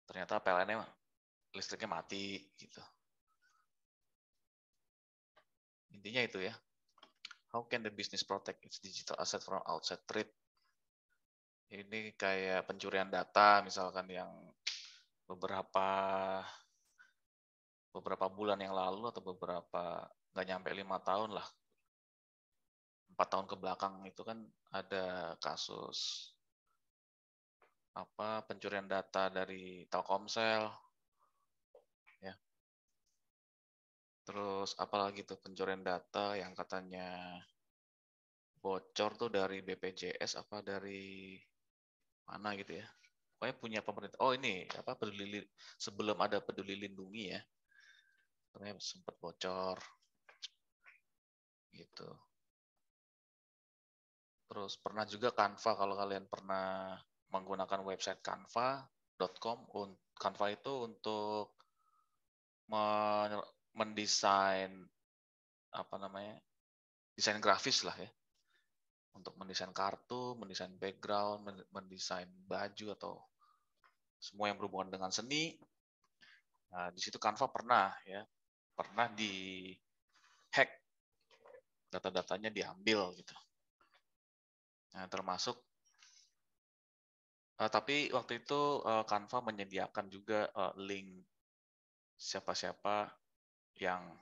ternyata PLN-nya listriknya mati gitu. Intinya itu ya. How can the business protect its digital asset from outside threat? Ini kayak pencurian data misalkan yang beberapa bulan yang lalu atau nggak nyampe 5 tahun lah, 4 tahun ke belakang itu kan ada kasus pencurian data dari Telkomsel ya. Terus apalagi tuh pencurian data yang katanya bocor tuh dari BPJS apa dari mana gitu ya. Pokoknya punya pemerintah. Oh ini apa sebelum ada Peduli Lindungi ya. Ternyata sempat bocor gitu. Terus pernah juga Canva, kalau kalian pernah menggunakan website canva.com. Canva itu untuk mendesain apa namanya, desain grafis lah ya, untuk mendesain kartu, mendesain background, mendesain baju atau semua yang berhubungan dengan seni. Nah, di situ Canva pernah di hack, data-datanya diambil gitu. Nah, termasuk tapi waktu itu Canva menyediakan juga link siapa-siapa yang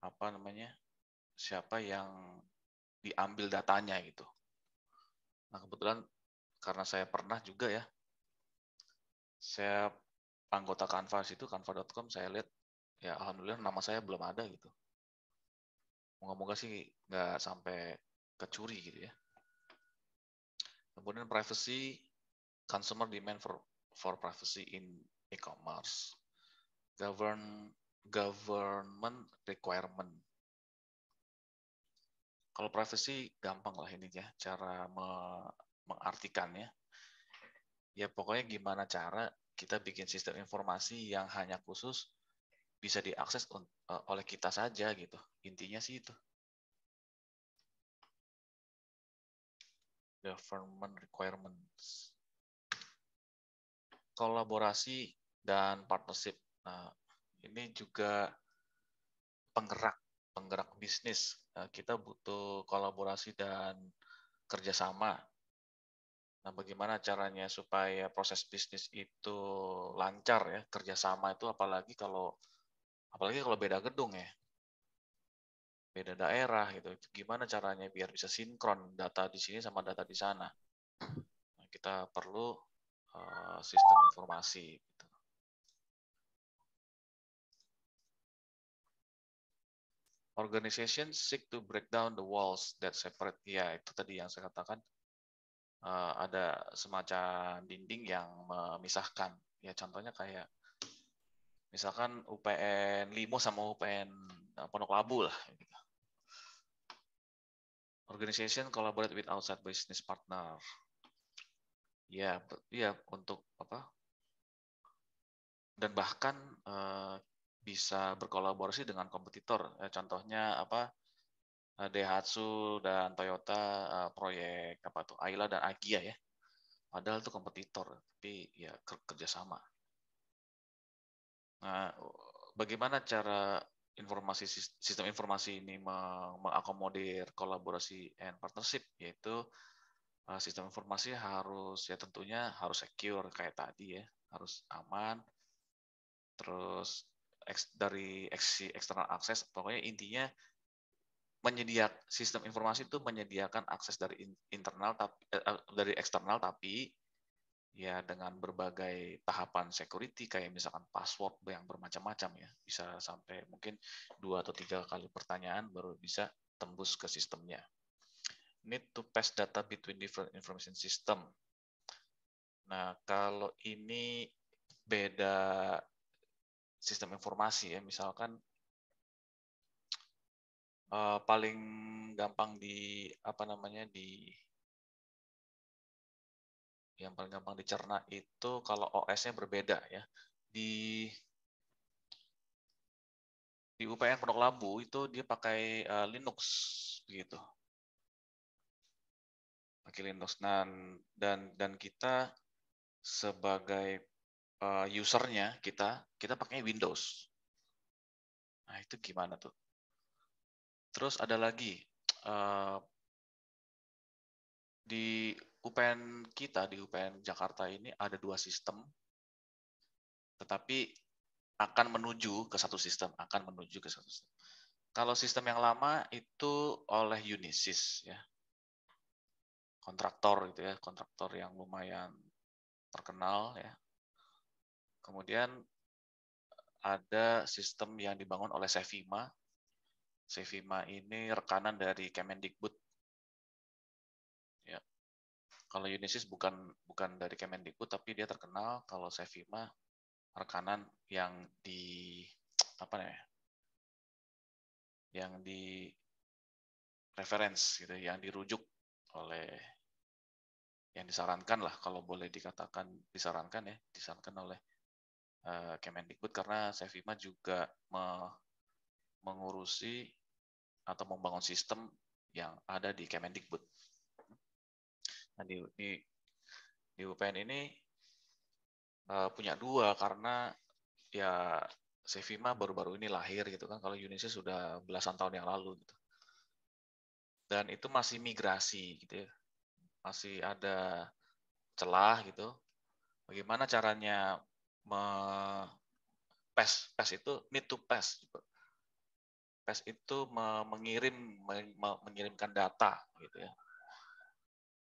apa namanya, siapa yang diambil datanya gitu. Nah, kebetulan karena saya pernah juga ya, saya anggota Canva itu canva.com, saya lihat ya alhamdulillah nama saya belum ada gitu. Moga-moga sih nggak sampai kecuri gitu ya. Kemudian privacy, consumer demand for privacy in e-commerce. Government requirement. Kalau privacy gampang lah ini ya, cara mengartikannya. Ya pokoknya gimana cara kita bikin sistem informasi yang hanya khusus bisa diakses oleh kita saja gitu. Intinya sih itu. Government requirements. Kolaborasi dan partnership. Nah, ini juga penggerak bisnis. Kita butuh kolaborasi dan kerjasama. Nah, bagaimana caranya supaya proses bisnis itu lancar ya, kerjasama itu apalagi kalau beda gedung ya, beda daerah gitu. Gimana caranya biar bisa sinkron data di sini sama data di sana. Nah, kita perlu sistem informasi. Gitu. Organization seek to break down the walls that separate. Ya, itu tadi yang saya katakan. Ada semacam dinding yang memisahkan. Ya, contohnya kayak misalkan UPN Limo sama UPN Pondok Labu lah. Gitu. Organization collaborate with outside business partner. Ya, untuk apa? Dan bahkan bisa berkolaborasi dengan kompetitor. Contohnya apa? Daihatsu dan Toyota proyek apa tuh Ayla dan Agia ya. Padahal itu kompetitor, tapi ya kerjasama. Nah, bagaimana cara sistem informasi ini mengakomodir kolaborasi and partnership, yaitu sistem informasi harus ya tentunya harus secure kayak tadi ya, harus aman, terus dari external access, pokoknya intinya sistem informasi itu menyediakan akses dari internal dari eksternal, tapi ya dengan berbagai tahapan security kayak misalkan password yang bermacam-macam ya, bisa sampai mungkin 2 atau 3 kali pertanyaan baru bisa tembus ke sistemnya. Need to pass data between different information system. Nah, kalau ini beda sistem informasi ya, misalkan paling gampang yang paling gampang dicerna itu kalau OS-nya berbeda ya. Di UPN Pondok Labu itu dia pakai Linux gitu. Pakai Linux dan kita sebagai usernya kita pakai Windows. Nah, itu gimana tuh? Terus ada lagi di UPN di UPN Jakarta ini ada 2 sistem, tetapi akan menuju ke satu sistem. Kalau sistem yang lama itu oleh Unisys ya, kontraktor gitu ya, kontraktor yang lumayan terkenal ya. Kemudian ada sistem yang dibangun oleh Sevima. Sevima ini rekanan dari Kemendikbud. Kalau Unisys bukan dari Kemendikbud, tapi dia terkenal. Kalau Sevima rekanan yang di apa namanya, yang di reference gitu, yang dirujuk oleh, yang disarankan lah, kalau boleh dikatakan disarankan ya, disarankan oleh Kemendikbud, karena Sevima juga mengurusi atau membangun sistem yang ada di Kemendikbud. Nah, di UPN ini punya dua, karena ya Sevima baru-baru ini lahir gitu kan, kalau Unisys sudah belasan tahun yang lalu gitu. Dan itu masih migrasi gitu ya, masih ada celah gitu. Bagaimana caranya PES itu need to PES gitu. PES itu mengirimkan data gitu ya,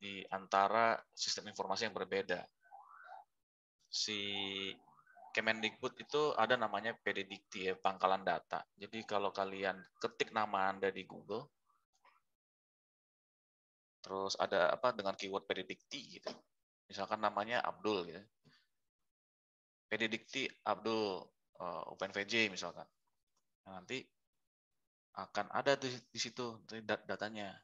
di antara sistem informasi yang berbeda. Si Kemendikbud itu ada namanya PDDikti ya, pangkalan data. Jadi kalau kalian ketik nama Anda di Google, terus ada apa dengan keyword PDDikti gitu. Misalkan namanya Abdul gitu. PDDikti Abdul OpenVJ misalkan. Nah, nanti akan ada di situ datanya.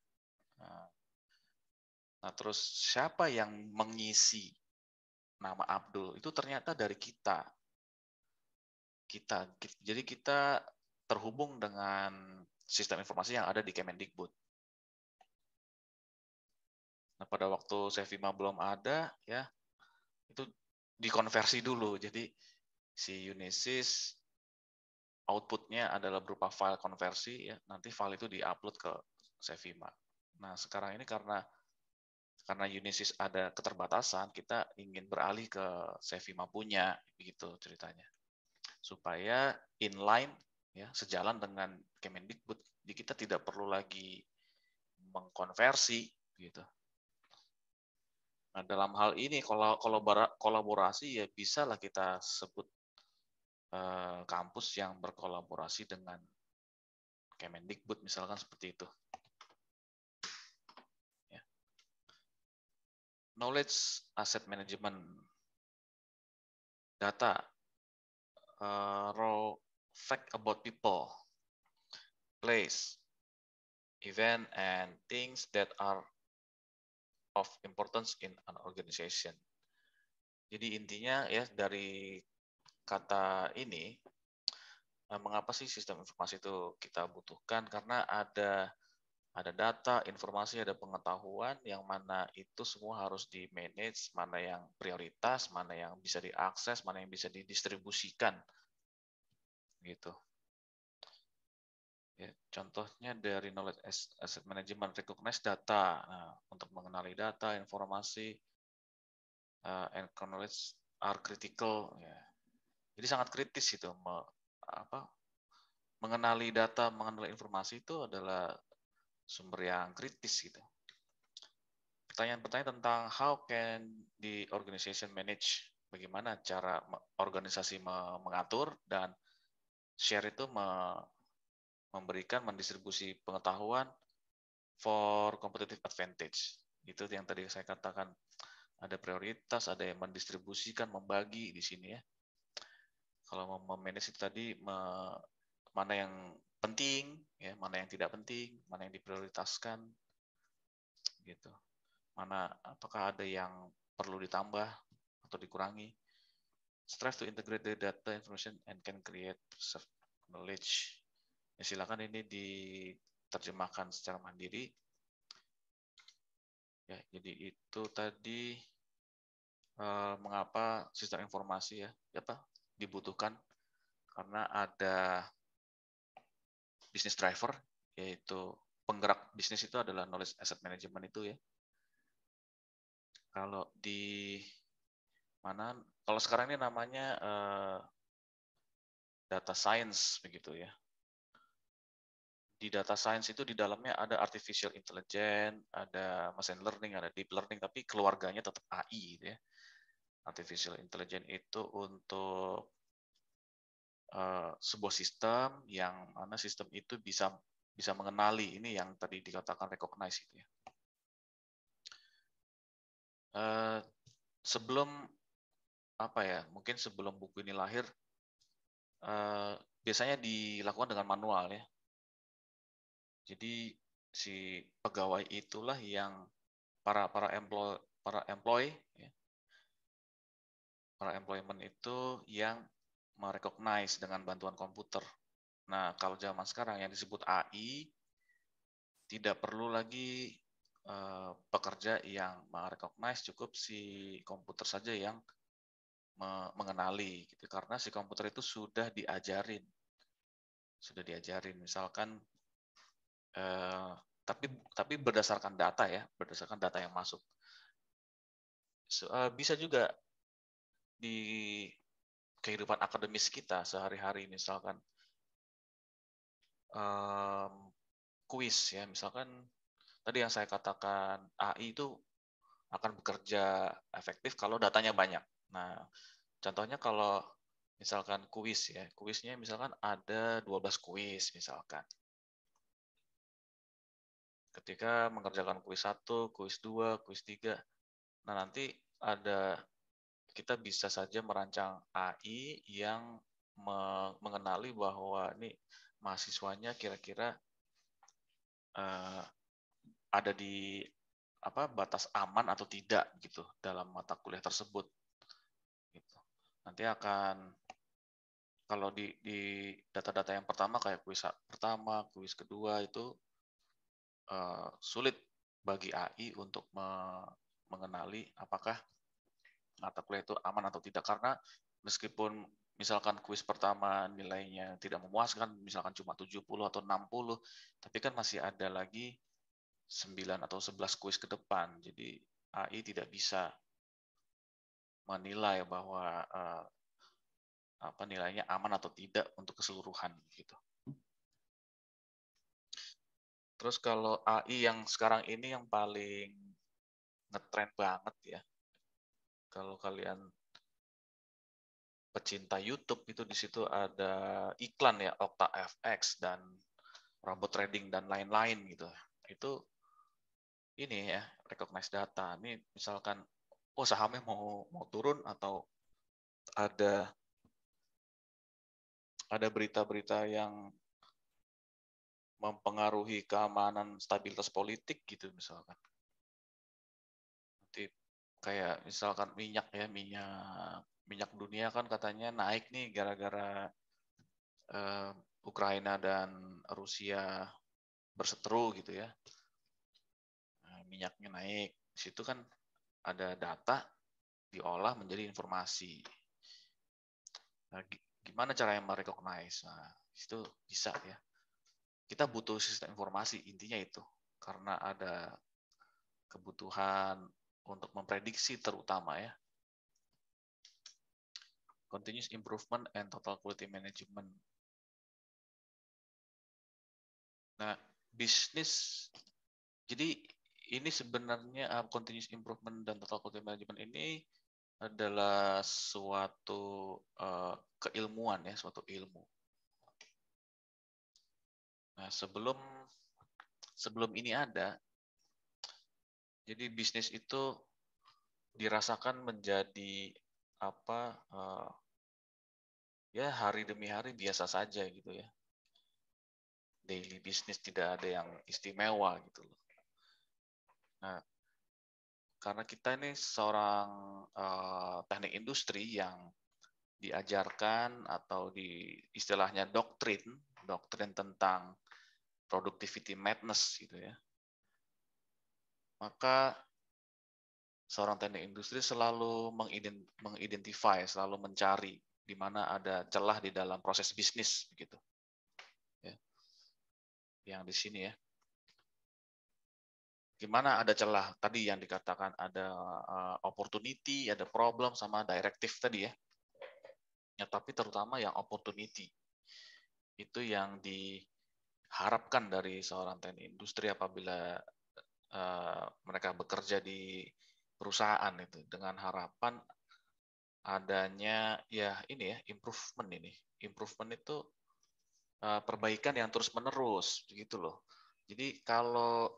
Nah, terus siapa yang mengisi nama Abdul? Itu ternyata dari kita. Jadi kita terhubung dengan sistem informasi yang ada di Kemendikbud. Nah, pada waktu Sevima belum ada, ya itu dikonversi dulu. Jadi si Unisys outputnya adalah berupa file konversi, ya nanti file itu diupload ke Sevima. Nah, sekarang ini karena Unisys ada keterbatasan, kita ingin beralih ke Sevima punya, begitu ceritanya. Supaya inline, ya sejalan dengan Kemendikbud, jadi kita tidak perlu lagi mengkonversi, gitu. Nah, dalam hal ini kolaborasi ya bisa lah kita sebut kampus yang berkolaborasi dengan Kemendikbud, misalkan seperti itu. Ya. Knowledge Asset Management, data, raw fact about people, place, event, and things that are of importance in an organization. Jadi intinya ya dari kata ini, mengapa sih sistem informasi itu kita butuhkan? Karena ada data, informasi, ada pengetahuan yang mana itu semua harus di-manage, mana yang prioritas, mana yang bisa diakses, mana yang bisa didistribusikan. Gitu. Ya, contohnya dari knowledge asset management, recognize data. Nah, untuk mengenali data, informasi, and knowledge are critical. Ya. Jadi sangat kritis itu. Mengenali data, mengenali informasi itu adalah sumber yang kritis gitu. Pertanyaan-pertanyaan tentang how can the organization manage, bagaimana cara organisasi mengatur dan share itu memberikan, mendistribusi pengetahuan for competitive advantage. Itu yang tadi saya katakan, ada prioritas, ada yang mendistribusikan, membagi di sini ya. Kalau mau memanage itu tadi, mana yang penting, ya, mana yang tidak penting, mana yang diprioritaskan, gitu. Mana apakah ada yang perlu ditambah atau dikurangi. Strive to integrate the data information and can create preserved knowledge. Ya, silakan ini diterjemahkan secara mandiri. Ya, jadi itu tadi mengapa sistem informasi ya apa dibutuhkan, karena ada business driver, yaitu penggerak bisnis itu adalah knowledge asset management itu ya. Kalau di mana, kalau sekarang ini namanya data science begitu ya. Di data science itu di dalamnya ada artificial intelligence, ada machine learning, ada deep learning, tapi keluarganya tetap AI gitu ya. Artificial intelligence itu untuk sebuah sistem yang mana sistem itu bisa mengenali, ini yang tadi dikatakan recognize gitu ya. Sebelum apa ya? Mungkin sebelum buku ini lahir, biasanya dilakukan dengan manual ya. Jadi si pegawai itulah yang para employee ya, para employment itu yang merecognize dengan bantuan komputer. Nah, kalau zaman sekarang yang disebut AI, tidak perlu lagi pekerja yang merecognize, cukup si komputer saja yang mengenali gitu, karena si komputer itu sudah diajarin misalkan tapi berdasarkan data ya, berdasarkan data yang masuk. Bisa juga di kehidupan akademis kita sehari-hari, misalkan kuis ya, misalkan tadi yang saya katakan AI itu akan bekerja efektif kalau datanya banyak. Nah, contohnya kalau misalkan kuis ya, kuisnya misalkan ada 12 kuis misalkan. Ketika mengerjakan kuis 1, kuis 2, kuis 3, nah nanti kita bisa saja merancang AI yang mengenali bahwa ini mahasiswanya kira-kira ada di batas aman atau tidak gitu dalam mata kuliah tersebut. Gitu. Nanti kalau di data-data yang pertama kayak kuis pertama, kuis kedua itu sulit bagi AI untuk mengenali apakah mata kuliah itu aman atau tidak, karena meskipun misalkan kuis pertama nilainya tidak memuaskan, misalkan cuma 70 atau 60, tapi kan masih ada lagi 9 atau 11 kuis ke depan. Jadi AI tidak bisa menilai bahwa nilainya aman atau tidak untuk keseluruhan gitu. Terus kalau AI yang sekarang ini yang paling ngetrend banget ya, kalau kalian pecinta YouTube itu di situ ada iklan ya, OctaFX dan robot trading dan lain-lain gitu. Itu ini ya, recognize data. Ini misalkan sahamnya mau turun atau ada berita-berita yang mempengaruhi keamanan stabilitas politik gitu misalkan. Nanti kayak misalkan minyak ya, minyak dunia kan katanya naik nih gara-gara Ukraina dan Rusia berseteru gitu ya. Minyaknya naik. Di situ kan ada data diolah menjadi informasi. Nah, gimana cara yang merecognize? Nah, itu bisa ya. Kita butuh sistem informasi, intinya itu. Karena ada kebutuhan untuk memprediksi terutama ya. Continuous improvement and total quality management. Nah, bisnis, jadi ini sebenarnya continuous improvement dan total quality management ini adalah suatu keilmuan ya, suatu ilmu. Nah, sebelum ini ada, jadi bisnis itu dirasakan menjadi ya hari demi hari biasa saja gitu ya. Daily business tidak ada yang istimewa gitu loh. Nah, karena kita ini seorang teknik industri yang diajarkan atau di istilahnya doktrin tentang productivity madness gitu ya. Maka seorang teknik industri selalu mengidentify, selalu mencari di mana ada celah di dalam proses bisnis begitu. Ya. Yang di sini ya. Gimana ada celah? Tadi yang dikatakan ada opportunity, ada problem sama directive tadi ya. Ya, tapi terutama yang opportunity. Itu yang diharapkan dari seorang teknik industri apabila mereka bekerja di perusahaan itu dengan harapan adanya ya ini ya improvement ini. Improvement itu perbaikan yang terus-menerus begitu loh. Jadi kalau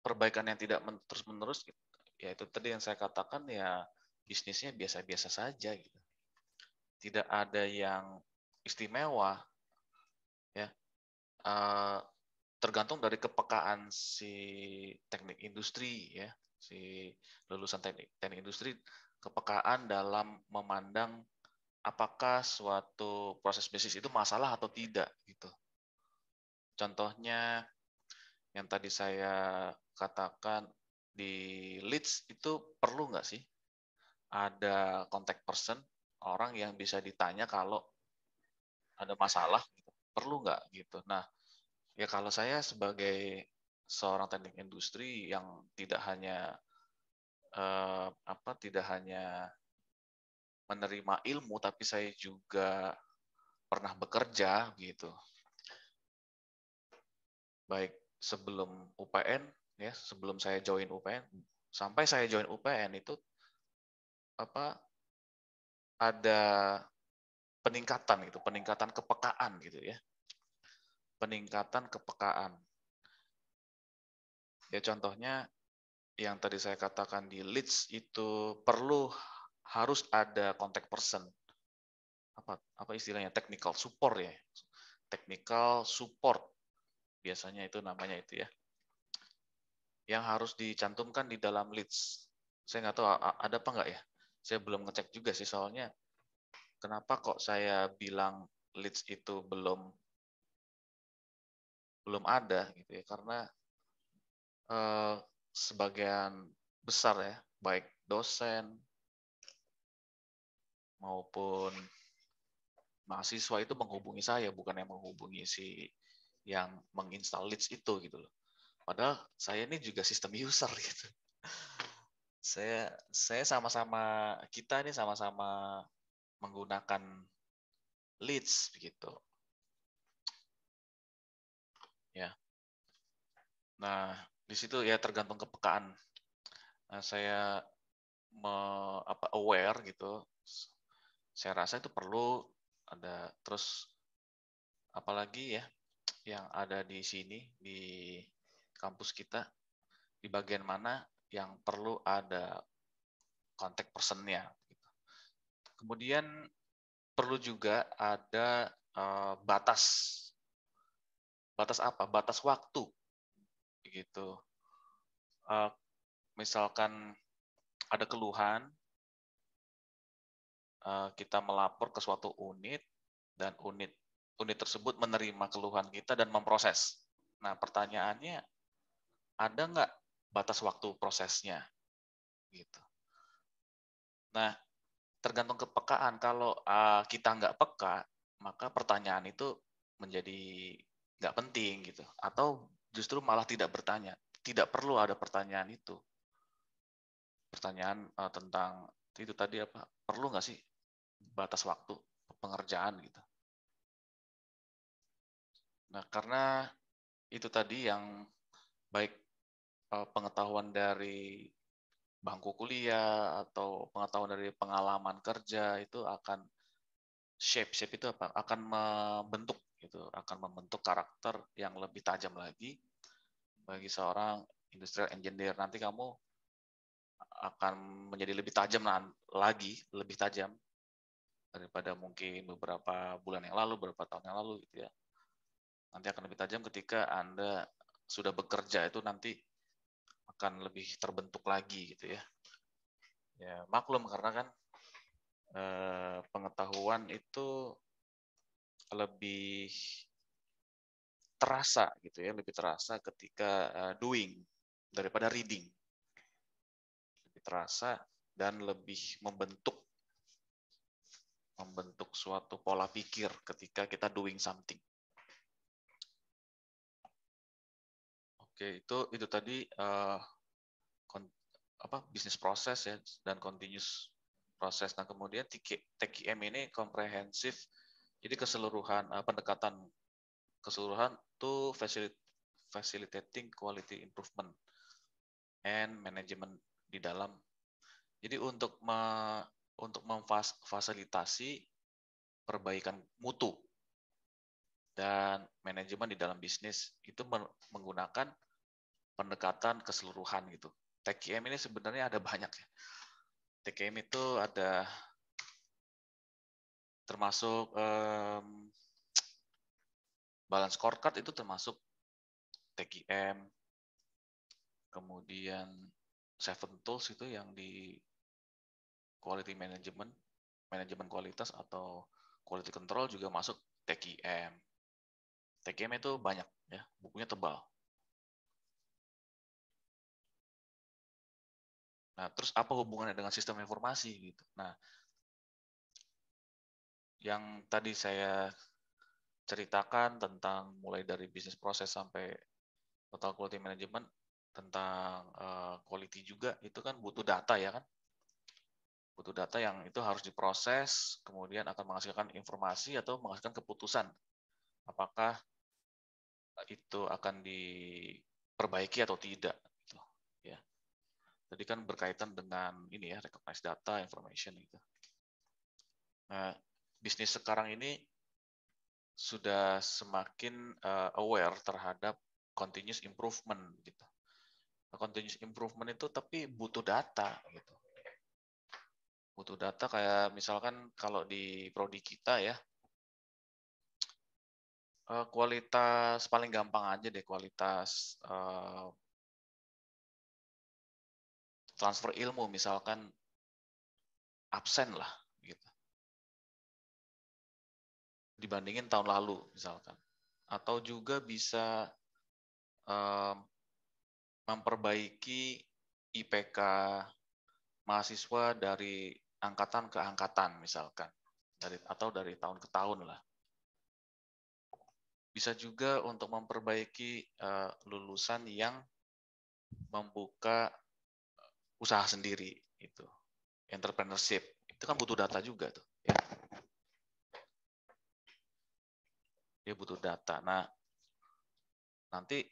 perbaikan yang tidak terus-menerus ya itu tadi yang saya katakan, ya bisnisnya biasa-biasa saja gitu. Tidak ada yang istimewa, ya. Tergantung dari kepekaan si teknik industri, ya, si lulusan teknik industri, kepekaan dalam memandang apakah suatu proses bisnis itu masalah atau tidak gitu. Contohnya yang tadi saya katakan, di leads itu perlu nggak sih ada contact person, orang yang bisa ditanya kalau ada masalah gitu. Perlu nggak gitu. Nah, ya kalau saya sebagai seorang teknik industri yang tidak hanya menerima ilmu, tapi saya juga pernah bekerja gitu. Baik sebelum UPN, ya, sebelum saya join UPN, sampai saya join UPN itu ada peningkatan gitu, peningkatan kepekaan gitu ya. Peningkatan kepekaan. Ya contohnya yang tadi saya katakan di leads itu harus ada contact person. Apa istilahnya? Technical support ya. Technical support. Biasanya itu namanya itu ya. Yang harus dicantumkan di dalam leads. Saya nggak tahu ada apa nggak ya. Saya belum ngecek juga sih soalnya. Kenapa kok saya bilang leads itu belum ada gitu ya? Karena sebagian besar ya, baik dosen maupun mahasiswa itu menghubungi saya, bukan yang menghubungi si yang menginstal leads itu gitu loh. Padahal saya ini juga sistem user gitu. Saya kita ini sama-sama menggunakan leads begitu. Ya. Nah, di situ ya tergantung kepekaan. Nah, saya aware gitu. Saya rasa itu perlu ada, terus apalagi ya yang ada di sini di kampus kita, di bagian mana yang perlu ada contact person-nya gitu. Kemudian perlu juga ada batas. Batas apa? Batas waktu gitu. Misalkan ada keluhan, kita melapor ke suatu unit dan unit tersebut menerima keluhan kita dan memproses. Nah, pertanyaannya, ada nggak batas waktu prosesnya? Gitu. Nah, tergantung kepekaan. Kalau kita nggak peka, maka pertanyaan itu menjadi nggak penting gitu. Atau justru malah tidak bertanya. Tidak perlu ada pertanyaan itu. Pertanyaan tentang itu tadi apa? Perlu nggak sih batas waktu pengerjaan gitu? Nah, karena itu tadi yang baik pengetahuan dari bangku kuliah atau pengetahuan dari pengalaman kerja itu akan shape itu apa? Akan membentuk gitu, akan membentuk karakter yang lebih tajam lagi bagi seorang industrial engineer. Nanti kamu akan menjadi lebih tajam lagi, lebih tajam daripada mungkin beberapa bulan yang lalu, beberapa tahun yang lalu gitu ya. Nanti akan lebih tajam ketika Anda sudah bekerja, itu nanti akan lebih terbentuk lagi gitu ya. Ya maklum karena kan pengetahuan itu lebih terasa gitu ya, lebih terasa ketika doing daripada reading. Lebih terasa dan lebih membentuk suatu pola pikir ketika kita doing something. Oke, itu tadi bisnis proses ya dan continuous proses. Nah, kemudian TQM ini komprehensif. Jadi keseluruhan pendekatan keseluruhan to facilitating quality improvement and management di dalam. Jadi untuk memfasilitasi perbaikan mutu dan manajemen di dalam bisnis itu menggunakan pendekatan keseluruhan gitu. TQM ini sebenarnya ada banyak ya. TQM itu ada termasuk balance scorecard itu termasuk TQM, kemudian 7 tools itu yang di quality management, manajemen kualitas atau quality control juga masuk TQM. TQM itu banyak ya, bukunya tebal. Nah, terus apa hubungannya dengan sistem informasi gitu? Nah, yang tadi saya ceritakan tentang mulai dari bisnis proses sampai total quality management, tentang quality juga itu kan butuh data ya kan? Butuh data yang itu harus diproses, kemudian akan menghasilkan informasi atau menghasilkan keputusan. Apakah itu akan diperbaiki atau tidak gitu. Ya. Jadi kan berkaitan dengan ini ya, recognize data, information gitu. Nah, bisnis sekarang ini sudah semakin aware terhadap continuous improvement gitu. Continuous improvement itu tapi butuh data gitu. Butuh data kayak misalkan kalau di prodi kita ya, kualitas paling gampang aja deh, kualitas transfer ilmu misalkan absen lah gitu dibandingin tahun lalu misalkan, atau juga bisa memperbaiki IPK mahasiswa dari angkatan ke angkatan misalkan, atau dari tahun ke tahun lah. Bisa juga untuk memperbaiki lulusan yang membuka usaha sendiri itu, entrepreneurship itu kan butuh data juga tuh ya. Dia butuh data. Nah, nanti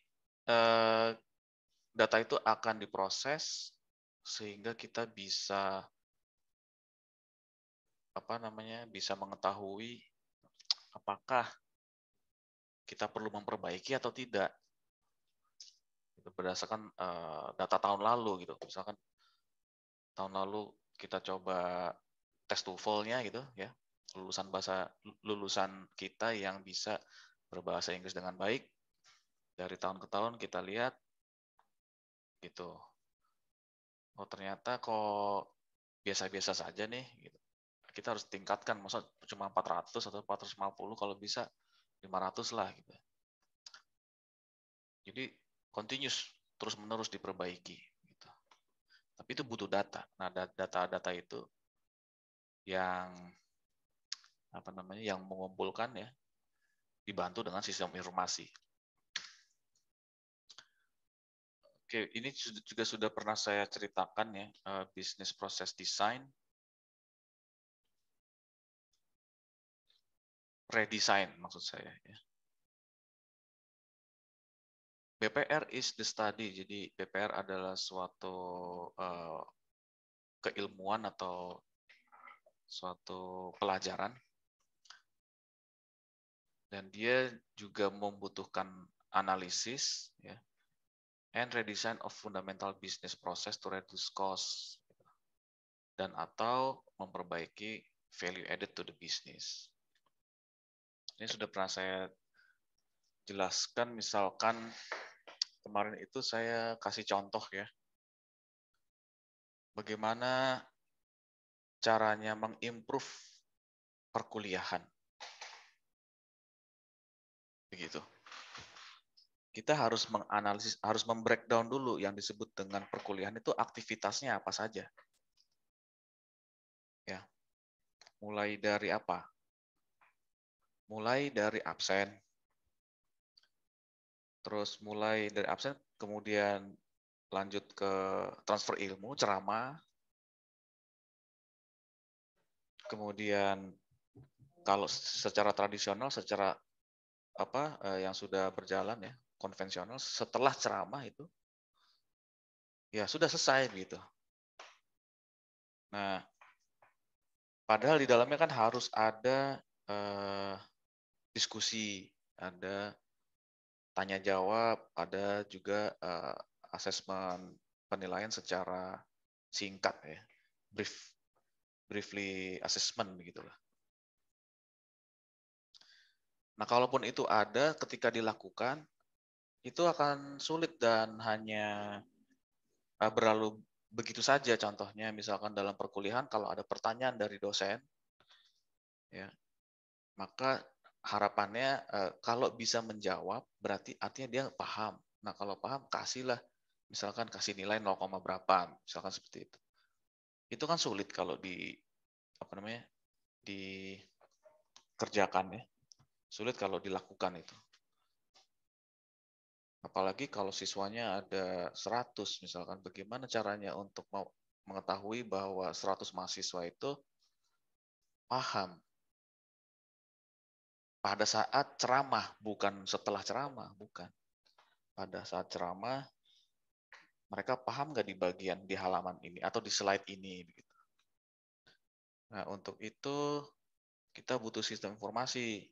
data itu akan diproses sehingga kita bisa bisa mengetahui apakah kita perlu memperbaiki atau tidak. Itu berdasarkan data tahun lalu gitu. Misalkan tahun lalu kita coba tes TOEFL-nya gitu ya. Lulusan kita yang bisa berbahasa Inggris dengan baik, dari tahun ke tahun kita lihat gitu. Oh, ternyata kok biasa-biasa saja nih gitu. Kita harus tingkatkan, masa cuma 400 atau 450, kalau bisa 500 lah gitu. Jadi continuous, terus-menerus diperbaiki gitu. Tapi itu butuh data. Nah, data-data itu yang yang mengumpulkan ya, dibantu dengan sistem informasi. Oke, ini juga sudah pernah saya ceritakan ya, business process design, redesign maksud saya ya. BPR is the study, jadi BPR adalah suatu keilmuan atau suatu pelajaran, dan dia juga membutuhkan analisis ya, and redesign of fundamental business process to reduce cost, dan atau memperbaiki value added to the business. Ini sudah pernah saya jelaskan, misalkan kemarin itu saya kasih contoh ya, bagaimana caranya mengimprove perkuliahan. Begitu. Kita harus menganalisis, harus membreakdown dulu yang disebut dengan perkuliahan itu aktivitasnya apa saja. Ya. Mulai dari apa? Mulai dari absen. Terus mulai dari absen, kemudian lanjut ke transfer ilmu, ceramah. Kemudian kalau secara tradisional, secara yang sudah berjalan ya, konvensional, setelah ceramah itu ya sudah selesai gitu. Nah, padahal di dalamnya kan harus ada diskusi, ada tanya jawab, ada juga asesmen penilaian secara singkat ya, briefly assessment begitulah. Nah, kalaupun itu ada ketika dilakukan, itu akan sulit dan hanya berlalu begitu saja. Contohnya misalkan dalam perkuliahan kalau ada pertanyaan dari dosen, ya, maka harapannya kalau bisa menjawab berarti artinya dia paham. Nah, kalau paham kasihlah, misalkan kasih nilai 0, berapa, misalkan seperti itu. Itu kan sulit kalau dikerjakan ya. Sulit kalau dilakukan itu. Apalagi kalau siswanya ada 100 misalkan, bagaimana caranya untuk mengetahui bahwa 100 mahasiswa itu paham pada saat ceramah, bukan setelah ceramah, bukan. Pada saat ceramah, mereka paham nggak di bagian di halaman ini atau di slide ini, begitu. Nah, untuk itu kita butuh sistem informasi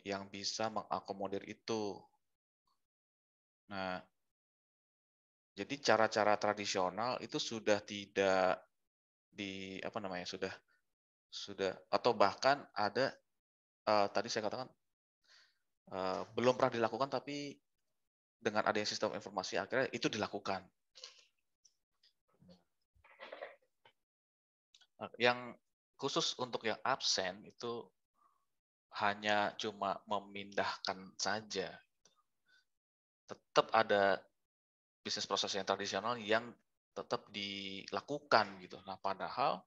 yang bisa mengakomodir itu. Nah, jadi cara-cara tradisional itu sudah tidak sudah atau bahkan ada tadi saya katakan belum pernah dilakukan, tapi dengan adanya sistem informasi akhirnya itu dilakukan. Yang khusus untuk yang absen itu hanya cuma memindahkan saja. Tetap ada bisnis proses yang tradisional yang tetap dilakukan gitu. Nah, padahal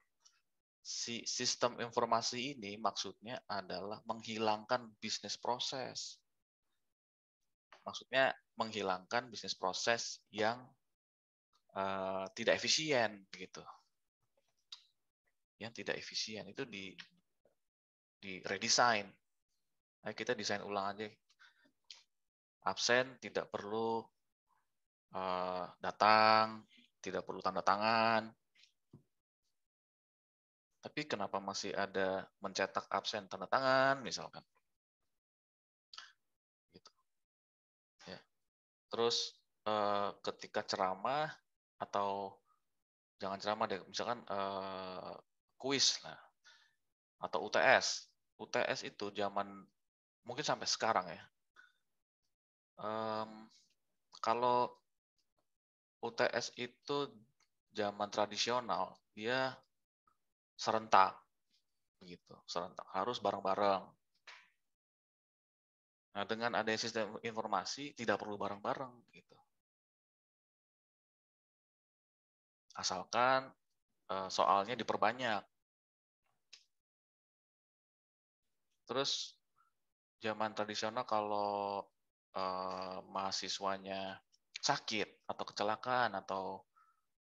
si sistem informasi ini maksudnya adalah menghilangkan bisnis proses. Maksudnya menghilangkan bisnis proses yang tidak efisien gitu. Yang tidak efisien itu di redesign. Nah, kita desain ulang aja. Absen tidak perlu datang, tidak perlu tanda tangan. Tapi kenapa masih ada mencetak absen tanda tangan misalkan? Gitu. Ya. Terus ketika ceramah atau jangan ceramah deh, misalkan kuis lah atau UTS. UTS itu zaman mungkin sampai sekarang ya. Kalau UTS itu zaman tradisional, dia serentak, begitu, serentak, harus bareng-bareng. Nah, dengan adanya sistem informasi tidak perlu bareng-bareng, gitu. Asalkan soalnya diperbanyak. Terus zaman tradisional kalau mahasiswanya sakit atau kecelakaan atau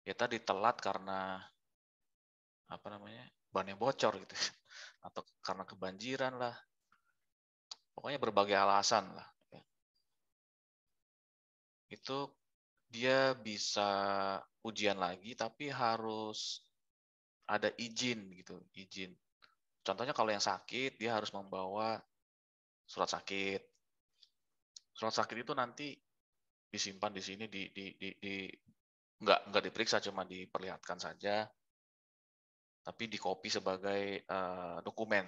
ya tadi telat karena bannya bocor gitu atau karena kebanjiran lah, pokoknya berbagai alasan lah ya. Itu dia bisa ujian lagi tapi harus ada izin gitu, izin. Contohnya kalau yang sakit dia harus membawa surat sakit. Surat sakit itu nanti disimpan di sini nggak diperiksa, cuma diperlihatkan saja, tapi di copy sebagai dokumen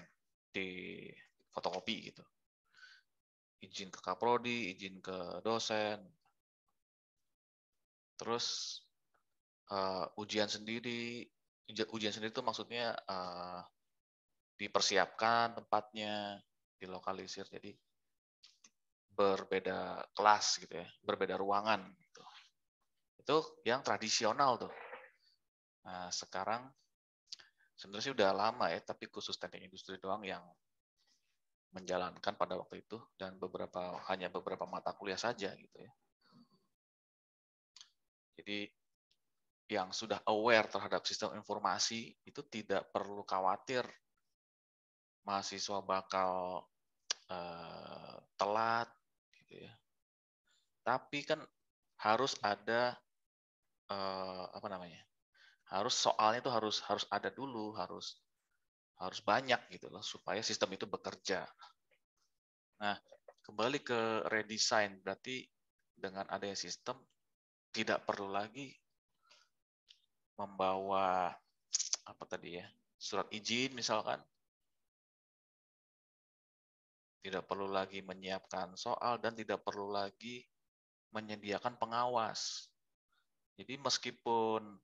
di fotokopi gitu. Izin ke kaprodi, izin ke dosen. Terus ujian sendiri itu maksudnya dipersiapkan tempatnya, dilokalisir, jadi berbeda kelas gitu ya, berbeda ruangan gitu. Itu yang tradisional tuh. Nah, sekarang sebenarnya sih udah lama ya, tapi khusus teknik industri doang yang menjalankan pada waktu itu dan hanya beberapa mata kuliah saja gitu ya. Jadi yang sudah aware terhadap sistem informasi itu tidak perlu khawatir mahasiswa bakal telat gitu ya. Tapi kan harus ada harus soalnya itu harus ada dulu, harus banyak gitu loh supaya sistem itu bekerja. Nah, kembali ke redesign berarti dengan adanya sistem tidak perlu lagi membawa apa tadi ya, surat izin misalkan, tidak perlu lagi menyiapkan soal dan tidak perlu lagi menyediakan pengawas. Jadi meskipun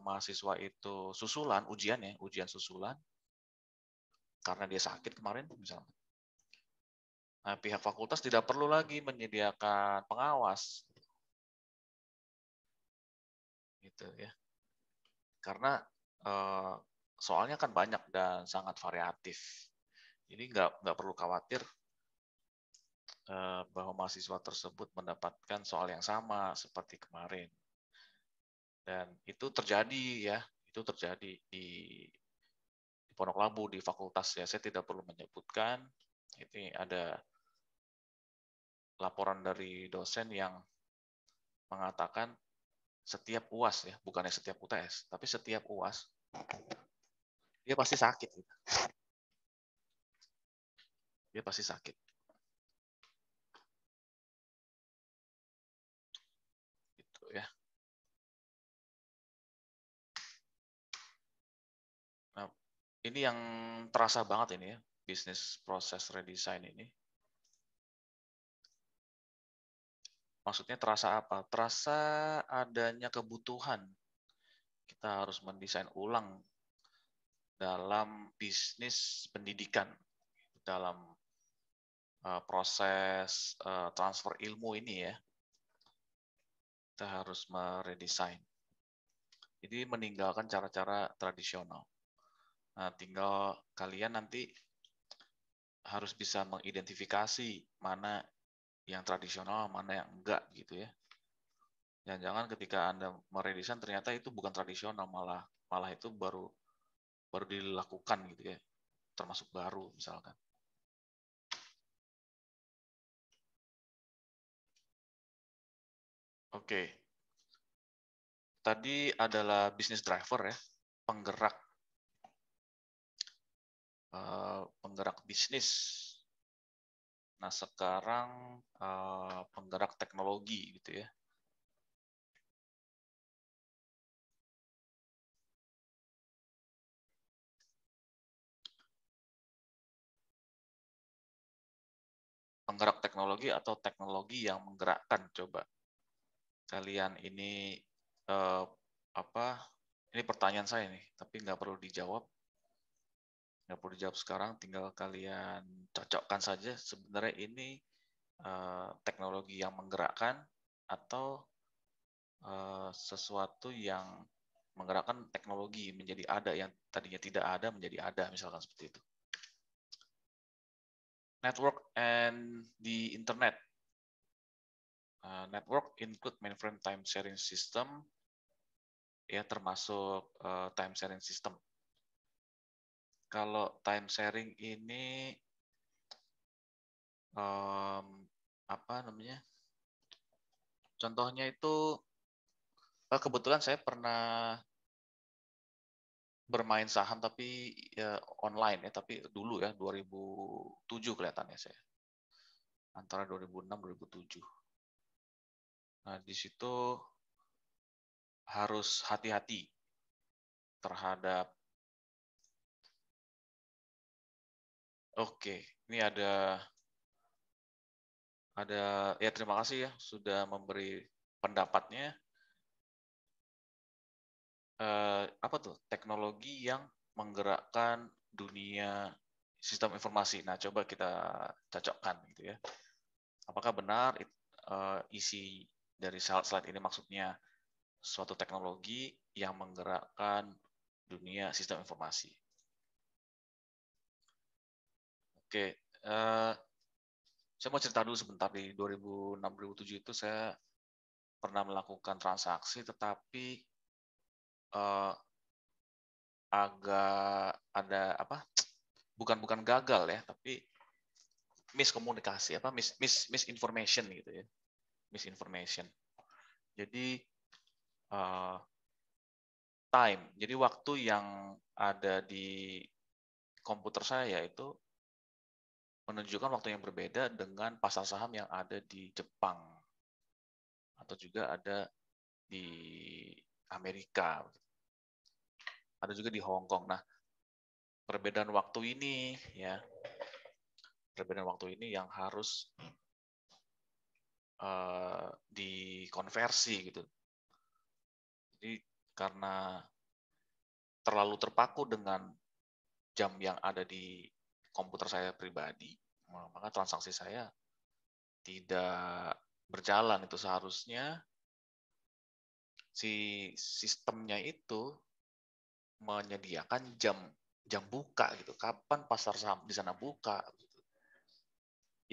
mahasiswa itu susulan ujiannya, ujian susulan, karena dia sakit kemarin misalnya. Nah, pihak fakultas tidak perlu lagi menyediakan pengawas. Gitu ya. Karena soalnya kan banyak dan sangat variatif. Jadi nggak perlu khawatir bahwa mahasiswa tersebut mendapatkan soal yang sama seperti kemarin. Dan itu terjadi ya, itu terjadi di Pondok Labu, di fakultas ya. Saya tidak perlu menyebutkan. Ini ada laporan dari dosen yang mengatakan setiap UAS ya, bukannya setiap UTS, tapi setiap UAS dia pasti sakit gitu. Dia pasti sakit. Gitu ya. Nah, ini yang terasa banget ini ya, bisnis proses redesign ini. Maksudnya terasa apa? Terasa adanya kebutuhan. Kita harus mendesain ulang dalam bisnis pendidikan, dalam proses transfer ilmu ini ya. Kita harus meredesain. Jadi meninggalkan cara-cara tradisional. Nah, tinggal kalian nanti harus bisa mengidentifikasi mana yang tradisional, mana yang enggak gitu ya. Jangan-jangan ketika Anda meredesain ternyata itu bukan tradisional, malah itu baru dilakukan gitu ya, termasuk baru misalkan. Oke. Tadi adalah business driver ya, penggerak bisnis. Nah, sekarang penggerak teknologi gitu ya. Penggerak teknologi atau teknologi yang menggerakkan, coba. Kalian ini apa? Ini pertanyaan saya nih, tapi nggak perlu dijawab. Nggak perlu dijawab sekarang, tinggal kalian cocokkan saja. Sebenarnya ini teknologi yang menggerakkan atau sesuatu yang menggerakkan teknologi menjadi ada, yang tadinya tidak ada menjadi ada, misalkan seperti itu. Network and the internet. Network include mainframe time sharing system, ya termasuk time sharing system. Kalau time sharing ini apa namanya? Contohnya itu kebetulan saya pernah bermain saham tapi ya online ya, tapi dulu ya 2007 kelihatannya saya. Antara 2006 2007. Nah, di situ harus hati-hati terhadap ini ada ya, terima kasih ya sudah memberi pendapatnya. Apa tuh? Teknologi yang menggerakkan dunia sistem informasi. Nah, coba kita cocokkan gitu ya. Apakah benar isi dari slide ini maksudnya suatu teknologi yang menggerakkan dunia sistem informasi? Oke, saya mau cerita dulu sebentar. Di 2006-2007 itu saya pernah melakukan transaksi, tetapi agak ada apa? Bukan gagal ya, tapi miskomunikasi, misinformation gitu ya, misinformation. Jadi time, jadi waktu yang ada di komputer saya itu menunjukkan waktu yang berbeda dengan pasar saham yang ada di Jepang atau juga ada di Amerika. Ada juga di Hong Kong. Nah, perbedaan waktu ini ya, perbedaan waktu ini yang harus dikonversi gitu. Jadi karena terlalu terpaku dengan jam yang ada di komputer saya pribadi, maka transaksi saya tidak berjalan. Itu seharusnya si sistemnya itu menyediakan jam buka gitu. Kapan pasar saham di sana buka? Gitu.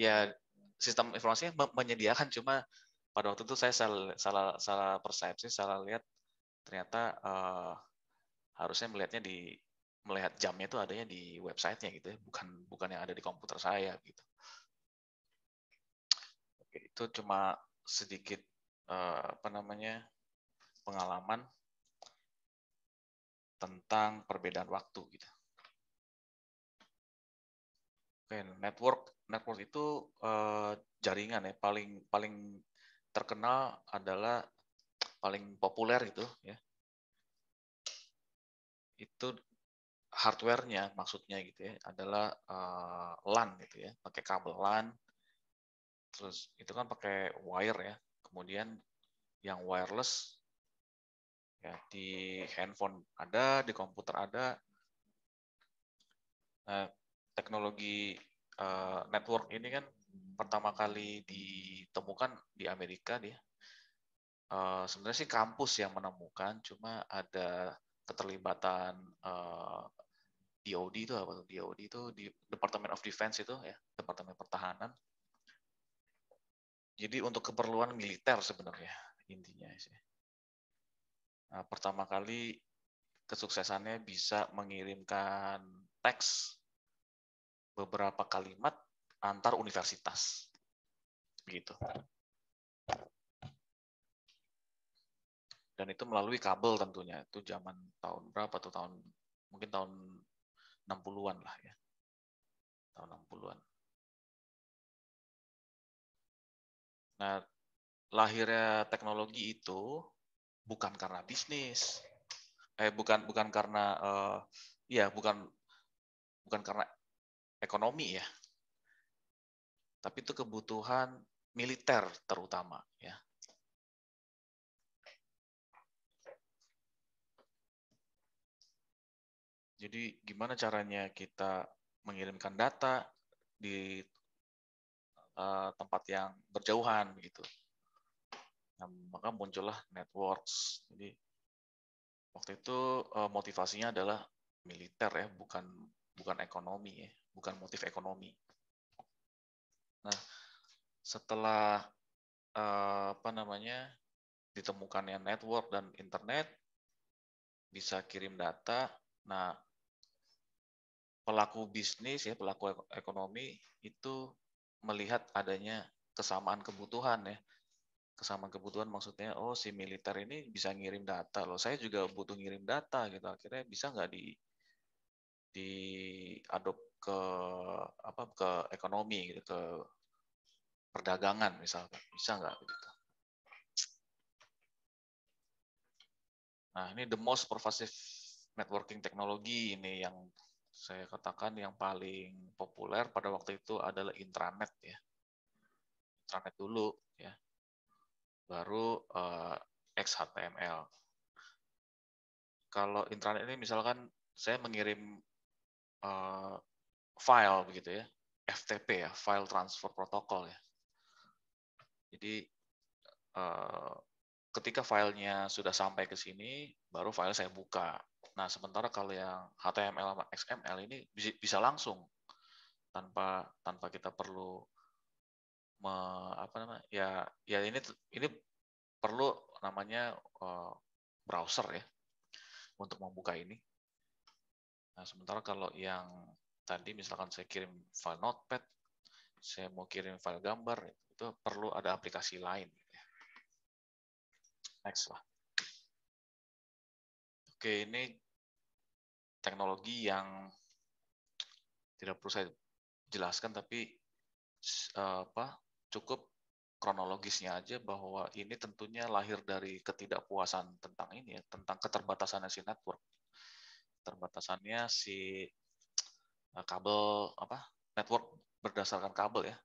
Ya sistem informasinya menyediakan, cuma pada waktu itu saya salah persepsi, salah lihat, ternyata harusnya melihat jamnya itu adanya di websitenya gitu ya, bukan yang ada di komputer saya gitu. Oke, itu cuma sedikit pengalaman tentang perbedaan waktu gitu. Oke, network itu jaringan ya, paling terkenal adalah paling populer gitu ya. Itu hardware-nya maksudnya gitu ya, adalah LAN gitu ya, pakai kabel LAN. Terus itu kan pakai wire ya. Kemudian yang wireless ya, di handphone ada, di komputer ada. Nah, teknologi network ini kan pertama kali ditemukan di Amerika dia. Sebenarnya sih kampus yang menemukan, cuma ada keterlibatan DoD itu apa tuh? DoD itu di Department of Defense itu ya, Departemen Pertahanan. Jadi untuk keperluan militer sebenarnya intinya sih. Nah, pertama kali kesuksesannya bisa mengirimkan teks beberapa kalimat antar universitas. Begitu. Dan itu melalui kabel tentunya. Itu zaman tahun berapa tuh? Mungkin tahun 60-an lah ya. Tahun 60-an. Nah, lahirnya teknologi itu bukan karena bisnis. Bukan karena bukan karena ekonomi ya. Tapi itu kebutuhan militer terutama ya. Jadi gimana caranya kita mengirimkan data di tempat yang berjauhan begitu. Nah, maka muncullah networks. Jadi waktu itu motivasinya adalah militer ya, bukan ekonomi ya, bukan motif ekonomi. Nah, setelah ditemukannya network dan internet, bisa kirim data. Nah, pelaku bisnis ya, pelaku ekonomi itu melihat adanya kesamaan kebutuhan ya. Kesamaan kebutuhan maksudnya, oh si militer ini bisa ngirim data loh, saya juga butuh ngirim data gitu. Akhirnya bisa nggak diadop ke ekonomi gitu, ke perdagangan misalkan, bisa nggak gitu. Nah, ini the most pervasive networking technology ini yang saya katakan yang paling populer pada waktu itu adalah intranet ya. Intranet dulu ya. Baru XHTML. Kalau intranet ini misalkan saya mengirim file begitu ya, FTP ya, file transfer protocol ya. Jadi ketika filenya sudah sampai ke sini, baru file saya buka. Nah, sementara kalau yang HTML sama XML ini bisa langsung tanpa kita perlu ini perlu namanya browser ya untuk membuka ini. Nah, sementara kalau yang tadi misalkan saya kirim file notepad, saya mau kirim file gambar, itu perlu ada aplikasi lain. Next lah. Oke, ini teknologi yang tidak perlu saya jelaskan, tapi cukup kronologisnya aja bahwa ini tentunya lahir dari ketidakpuasan tentang ini ya, tentang keterbatasannya si network. Keterbatasannya si kabel network berdasarkan kabel ya.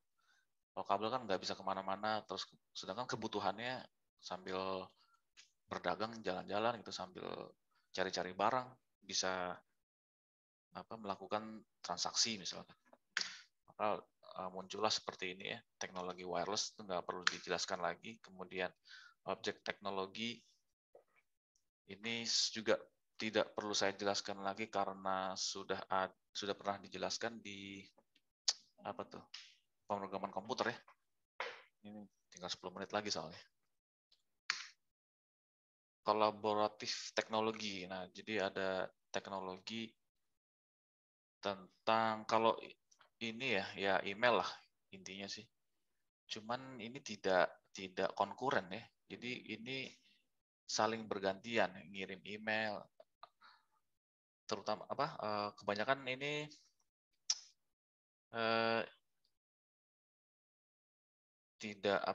Kalau kabel kan nggak bisa kemana-mana, terus sedangkan kebutuhannya sambil berdagang jalan-jalan gitu, sambil cari-cari barang, bisa melakukan transaksi misalkan. Maka muncullah seperti ini ya, teknologi wireless itu nggak perlu dijelaskan lagi. Kemudian objek teknologi ini juga tidak perlu saya jelaskan lagi karena sudah pernah dijelaskan di pemrograman komputer ya. Ini tinggal 10 menit lagi soalnya. Kolaboratif teknologi. Nah, jadi ada teknologi tentang, kalau ini ya email lah intinya sih. Cuman ini tidak konkuren ya. Jadi ini saling bergantian ngirim email, terutama kebanyakan ini tidak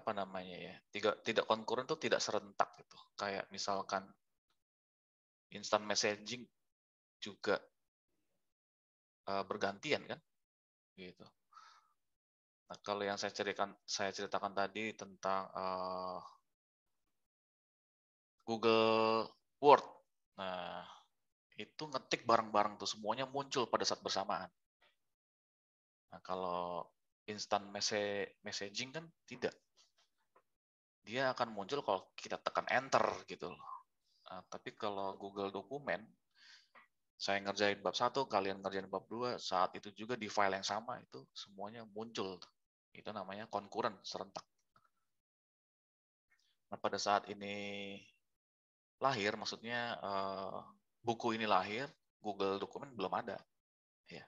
tidak konkuren tuh, tidak serentak gitu. Kayak misalkan instant messaging juga bergantian kan gitu. Nah, kalau yang saya ceritakan tadi tentang Google Word, nah itu ngetik bareng-bareng tuh, semuanya muncul pada saat bersamaan. Nah, kalau instant messaging kan tidak, dia akan muncul kalau kita tekan enter gitu loh. Nah, tapi kalau Google Dokumen, saya ngerjain bab 1, kalian ngerjain bab 2, saat itu juga di file yang sama itu semuanya muncul. Itu namanya konkuren, serentak. Nah, pada saat ini lahir, maksudnya buku ini lahir, Google Dokumen belum ada. Ya.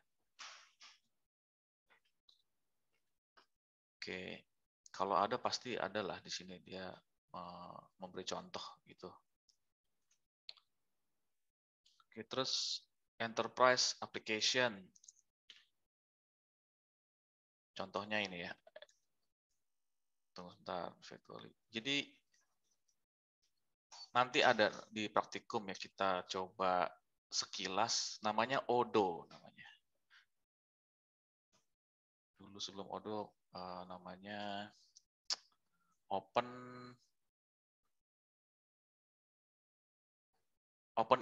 Oke, kalau ada pasti ada lah di sini, dia memberi contoh gitu. Oke, terus enterprise application. Contohnya ini ya. Tunggu sebentar, jadi nanti ada di praktikum ya, kita coba sekilas, namanya Odoo namanya. Dulu sebelum Odoo namanya Open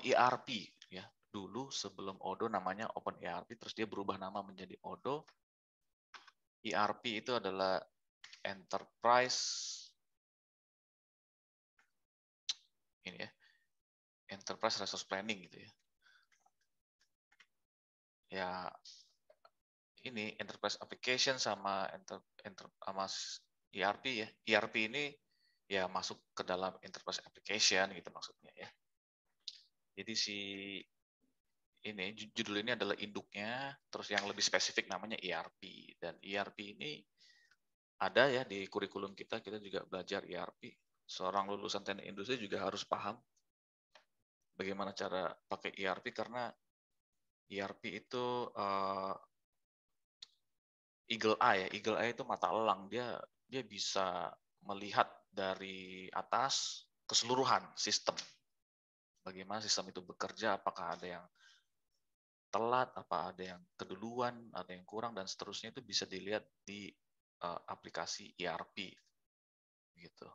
ERP ya. Dulu sebelum Odoo namanya Open ERP, terus dia berubah nama menjadi Odoo. ERP itu adalah enterprise enterprise resource planning gitu ya. Ya ini enterprise application sama ERP ya. ERP ini ya masuk ke dalam enterprise application gitu maksudnya ya. Jadi ini judul ini adalah induknya, terus yang lebih spesifik namanya ERP, dan ERP ini ada ya di kurikulum kita juga belajar ERP. Seorang lulusan teknik industri juga harus paham bagaimana cara pakai ERP, karena ERP itu eagle eye. Eagle eye itu mata elang, dia bisa melihat dari atas keseluruhan sistem. Bagaimana sistem itu bekerja, apakah ada yang telat, apa ada yang keduluan, ada yang kurang, dan seterusnya, itu bisa dilihat di aplikasi ERP gitu.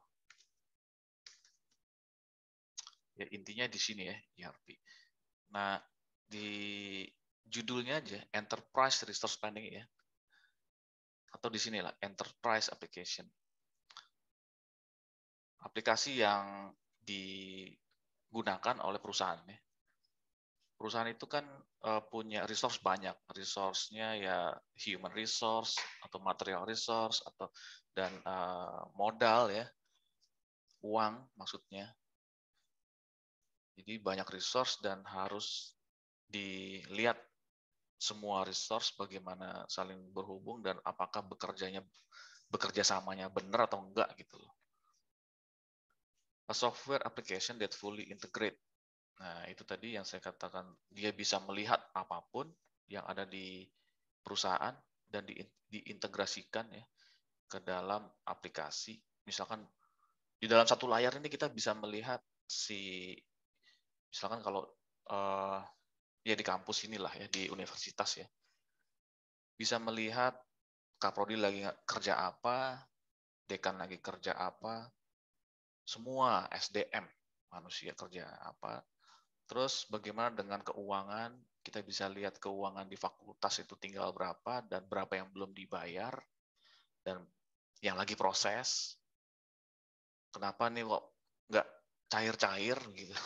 Ya intinya di sini ya ERP. Nah, di judulnya aja Enterprise Resource Planning ya. Atau di sinilah Enterprise Application. Aplikasi yang digunakan oleh perusahaan ya. Perusahaan itu kan punya resource banyak. Resource-nya ya human resource atau material resource dan modal ya. Uang maksudnya. Jadi banyak resource dan harus dilihat semua resource bagaimana saling berhubung dan apakah bekerja samanya benar atau enggak gitu loh. A software application that fully integrate. Nah, itu tadi yang saya katakan, dia bisa melihat apapun yang ada di perusahaan dan diintegrasikan ya ke dalam aplikasi. Misalkan di dalam satu layar ini kita bisa melihat misalkan kalau ya di kampus inilah ya, di universitas ya, bisa melihat kaprodi lagi kerja apa, dekan lagi kerja apa, semua SDM manusia kerja apa. Terus bagaimana dengan keuangan, kita bisa lihat keuangan di fakultas itu tinggal berapa dan berapa yang belum dibayar dan yang lagi proses. Kenapa nih kok nggak cair-cair gitu?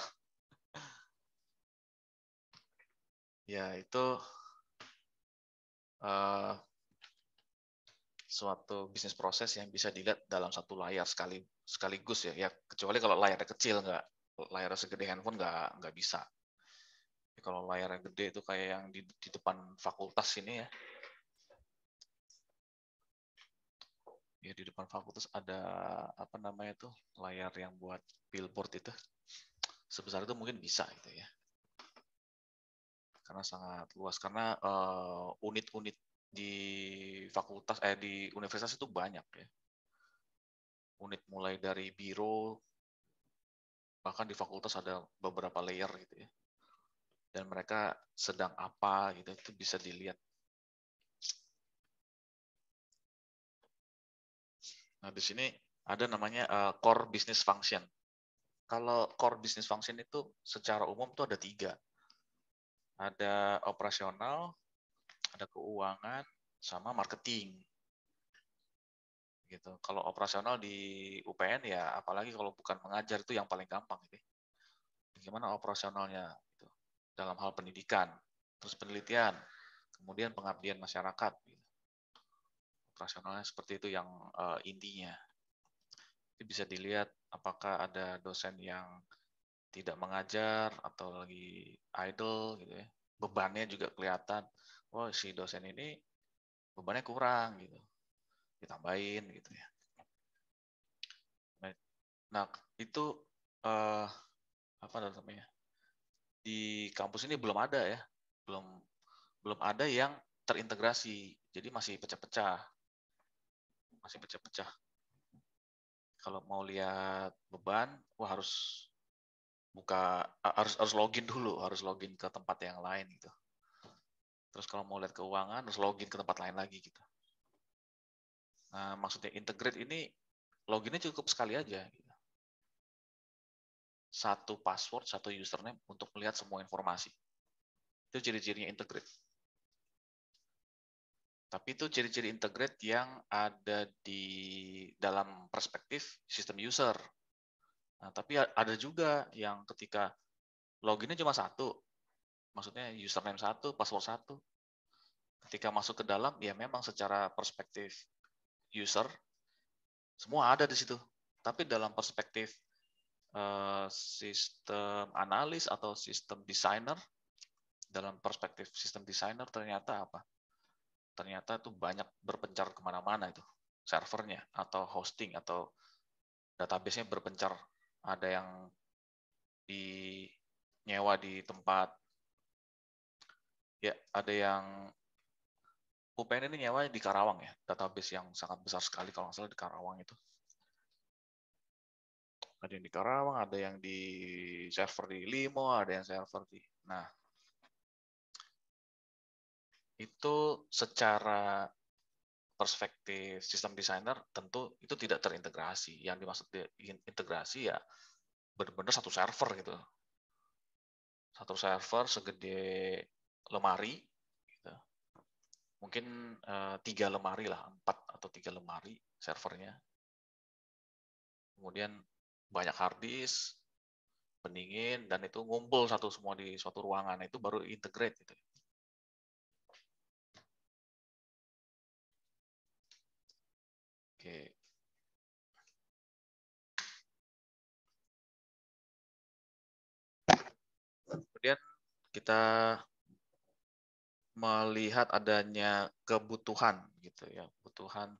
Ya itu suatu bisnis proses yang bisa dilihat dalam satu layar sekaligus ya. Ya kecuali kalau layarnya kecil layar segede handphone nggak bisa. Tapi kalau layarnya gede itu kayak yang di depan fakultas ini ya. Ya di depan fakultas ada apa namanya tuh layar yang buat billboard itu. Sebesar itu mungkin bisa gitu ya. Karena sangat luas karena unit-unit di fakultas di universitas itu banyak ya. Unit mulai dari biro, bahkan di fakultas ada beberapa layer gitu ya. Dan mereka sedang apa gitu itu bisa dilihat. Nah, di sini ada namanya core business function. Kalau core business function itu secara umum tuh ada 3. Ada operasional, ada keuangan, sama marketing. Gitu. Kalau operasional di UPN ya, apalagi kalau bukan mengajar itu yang paling gampang. Gitu. Bagaimana operasionalnya gitu. Dalam hal pendidikan, terus penelitian, kemudian pengabdian masyarakat. Gitu. Operasionalnya seperti itu yang intinya. Itu bisa dilihat apakah ada dosen yang tidak mengajar atau lagi idle gitu ya. Bebannya juga kelihatan. Oh, si dosen ini bebannya kurang gitu. Ditambahin gitu ya. Nah, itu apa namanya? Di kampus ini belum ada ya. Belum ada yang terintegrasi. Jadi masih pecah-pecah. Masih pecah-pecah. Kalau mau lihat beban, wah harus login dulu, harus login ke tempat yang lain gitu. Terus kalau mau lihat keuangan harus login ke tempat lain lagi gitu. Nah, maksudnya integrate ini loginnya cukup sekali aja gitu. Satu password, satu username untuk melihat semua informasi. Itu ciri-cirinya integrate. Tapi itu ciri-ciri integrate yang ada di dalam perspektif sistem user. Nah, tapi ada juga yang ketika loginnya cuma satu, maksudnya username satu, password satu. Ketika masuk ke dalam, ya memang secara perspektif user, semua ada di situ. Tapi dalam perspektif sistem analis atau sistem designer, dalam perspektif sistem designer ternyata apa? Ternyata itu banyak berpencar kemana-mana itu servernya atau hosting atau database-nya berpencar. Ada yang nyewa di tempat, ya ada yang UPN ini nyewa di Karawang ya, database yang sangat besar sekali kalau nggak salah di Karawang itu. Ada yang di Karawang, ada yang di server di Limo, ada yang server di. Nah, itu secara perspektif sistem designer tentu itu tidak terintegrasi. Yang dimaksud integrasi ya benar-benar satu server gitu. Satu server segede lemari, gitu. Mungkin 3 lemari lah, 4 atau 3 lemari servernya. Kemudian banyak hard disk, pendingin, dan itu ngumpul semua di suatu ruangan. Itu baru integrate. Gitu. Oke. Kemudian kita melihat adanya kebutuhan gitu ya, kebutuhan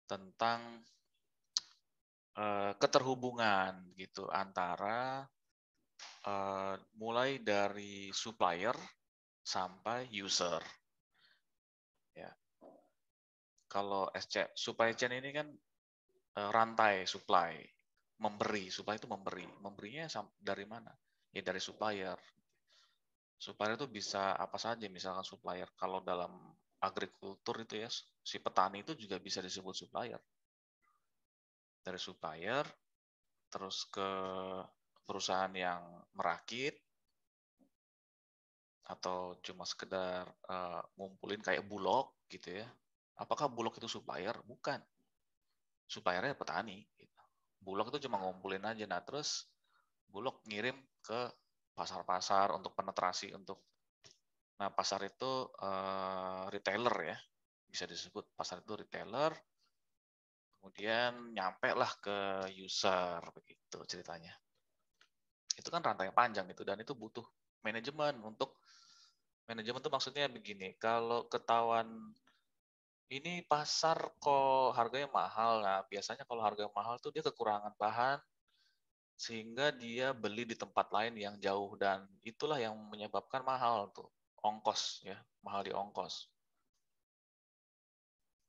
tentang keterhubungan gitu antara mulai dari supplier sampai user. Ya. kalau supply chain ini kan rantai supply, supply itu memberinya dari mana? Ya dari supplier. Supplier itu bisa apa saja, misalkan supplier kalau dalam agrikultur itu ya, si petani itu juga bisa disebut supplier. Dari supplier, terus ke perusahaan yang merakit, atau cuma sekedar ngumpulin kayak Bulog gitu ya. Apakah Bulog itu supplier? Bukan. Suppliernya petani. Gitu. Bulog itu cuma ngumpulin aja. Nah terus Bulog ngirim ke pasar-pasar untuk penetrasi untuk. Nah pasar itu retailer ya, bisa disebut pasar itu retailer. Kemudian nyampe lah ke user begitu ceritanya. Itu kan rantai panjang itu, dan itu butuh manajemen. Manajemen itu maksudnya begini, kalau ketahuan ini pasar kok harganya mahal, nah biasanya kalau harga mahal tuh dia kekurangan bahan, sehingga dia beli di tempat lain yang jauh, dan itulah yang menyebabkan mahal tuh, ongkos ya, mahal di ongkos.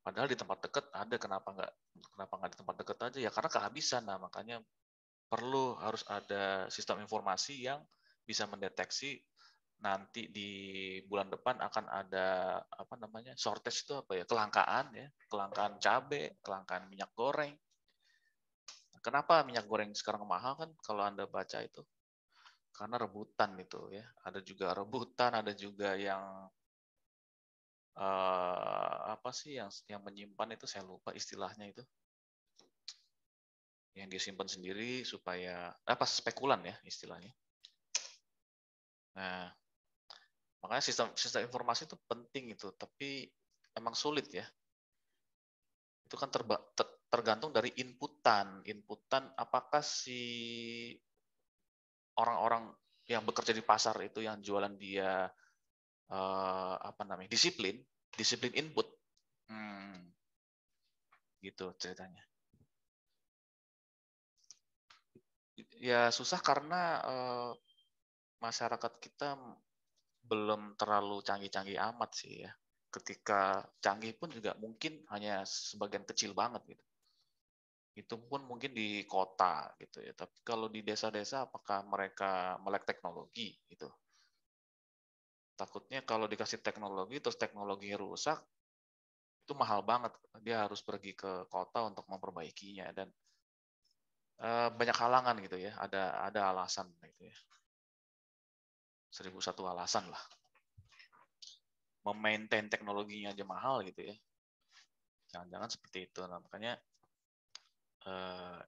Padahal di tempat dekat ada, kenapa nggak di tempat dekat aja ya, karena kehabisan. Nah makanya harus ada sistem informasi yang bisa mendeteksi nanti di bulan depan akan ada apa namanya, shortage itu apa ya, kelangkaan cabai, kelangkaan minyak goreng. Kenapa minyak goreng sekarang mahal kan kalau Anda baca itu? Karena rebutan itu ya. Ada juga rebutan, ada juga yang apa sih yang menyimpan itu, saya lupa istilahnya itu. Yang disimpan sendiri supaya apa, spekulan ya istilahnya. Nah, makanya sistem informasi itu penting itu, tapi emang sulit ya. Itu kan tergantung dari inputan apakah si orang-orang yang bekerja di pasar itu yang jualan dia apa namanya, disiplin input. Gitu ceritanya. Ya susah karena masyarakat kita belum terlalu canggih-canggih amat sih ya. Ketika canggih pun juga mungkin hanya sebagian kecil banget gitu. Itu pun mungkin di kota gitu ya. Tapi kalau di desa-desa apakah mereka melek teknologi gitu. Takutnya kalau dikasih teknologi terus teknologinya rusak, itu mahal banget. Dia harus pergi ke kota untuk memperbaikinya, dan banyak halangan gitu ya. Ada alasan gitu ya. 1001 alasan lah. Memaintain teknologinya aja mahal gitu ya. Jangan-jangan seperti itu. Nah, makanya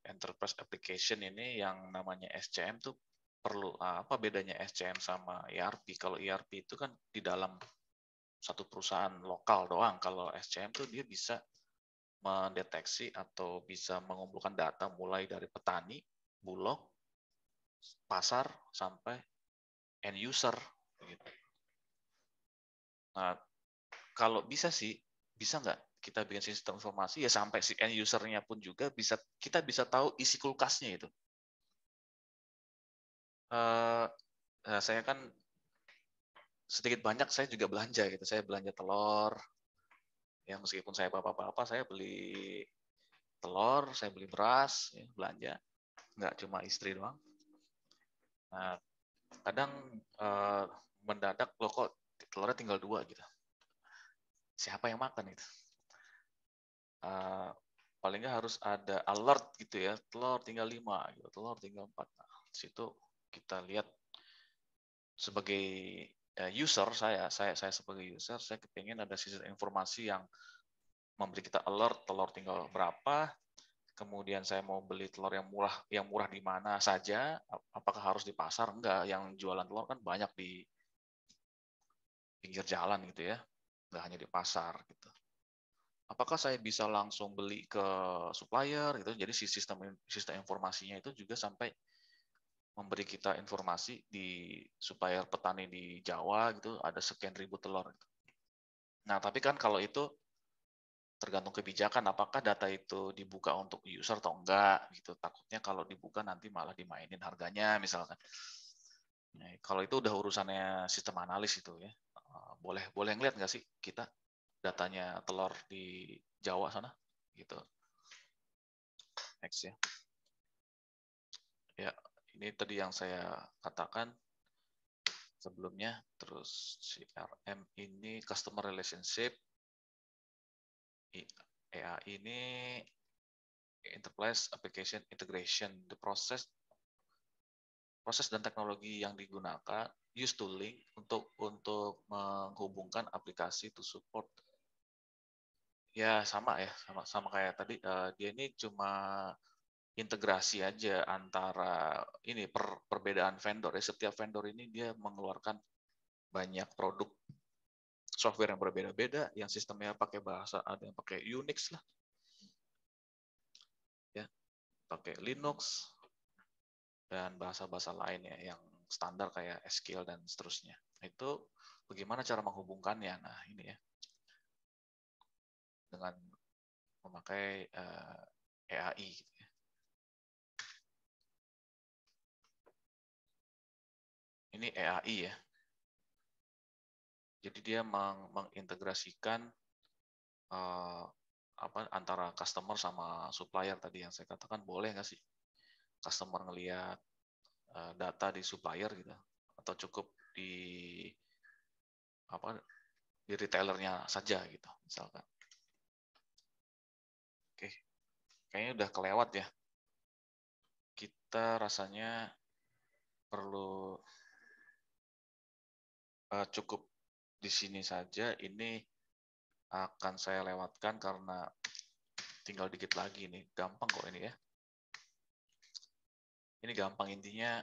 enterprise application ini yang namanya SCM tuh perlu. Apa bedanya SCM sama ERP? Kalau ERP itu kan di dalam satu perusahaan lokal doang. Kalau SCM tuh dia bisa mendeteksi atau bisa mengumpulkan data mulai dari petani, bulog, pasar, sampai end user. Gitu. Nah, kalau bisa sih, bisa nggak kita bikin sistem informasi ya sampai si end user-nya pun juga kita bisa tahu isi kulkasnya itu. Saya kan sedikit banyak saya juga belanja gitu. Saya belanja telur. Ya meskipun saya bapak-bapak, saya beli telur, saya beli beras, ya, belanja. Nggak cuma istri doang. Nah, kadang mendadak loh kok telurnya tinggal 2 gitu. Siapa yang makan itu? Paling nggak harus ada alert gitu ya, telur tinggal 5 gitu, telur tinggal 4. Nah, situ kita lihat sebagai user, saya sebagai user, saya kepingin ada sistem informasi yang memberi kita alert telur tinggal berapa, kemudian saya mau beli telur yang murah di mana saja, apakah harus di pasar? Enggak, yang jualan telur kan banyak di pinggir jalan gitu ya, nggak hanya di pasar gitu. Apakah saya bisa langsung beli ke supplier gitu? Jadi sistem informasinya itu juga sampai memberi kita informasi di supplier petani di Jawa gitu ada sekian ribu telur. Nah, tapi kan kalau itu tergantung kebijakan apakah data itu dibuka untuk user atau enggak gitu. Takutnya kalau dibuka nanti malah dimainin harganya misalkan. Nah, kalau itu udah urusannya sistem analis itu ya. Boleh ngeliat nggak sih kita datanya telur di Jawa sana gitu. Next ya. Ya, ini tadi yang saya katakan sebelumnya. Terus CRM ini customer relationship, EA ini enterprise application integration, the proses dan teknologi yang digunakan, use tooling untuk menghubungkan aplikasi to support. Ya sama ya, sama kayak tadi. Dia ini cuma integrasi aja antara ini perbedaan vendor ya. Setiap vendor ini dia mengeluarkan banyak produk software yang berbeda-beda, yang sistemnya pakai bahasa, ada yang pakai Unix lah, ya, pakai Linux dan bahasa-bahasa lainnya yang standar kayak SQL dan seterusnya. Itu bagaimana cara menghubungkannya? Nah ini ya, dengan memakai EAI. Gitu ya. Ini EAI ya. Jadi dia mengintegrasikan antara customer sama supplier tadi yang saya katakan. Boleh nggak sih customer ngelihat data di supplier gitu, atau cukup di di retailernya saja gitu misalkan. Oke, kayaknya udah kelewat ya. Kita rasanya perlu cukup di sini saja. Ini akan saya lewatkan karena tinggal dikit lagi nih. Gampang kok ini ya. Ini gampang, intinya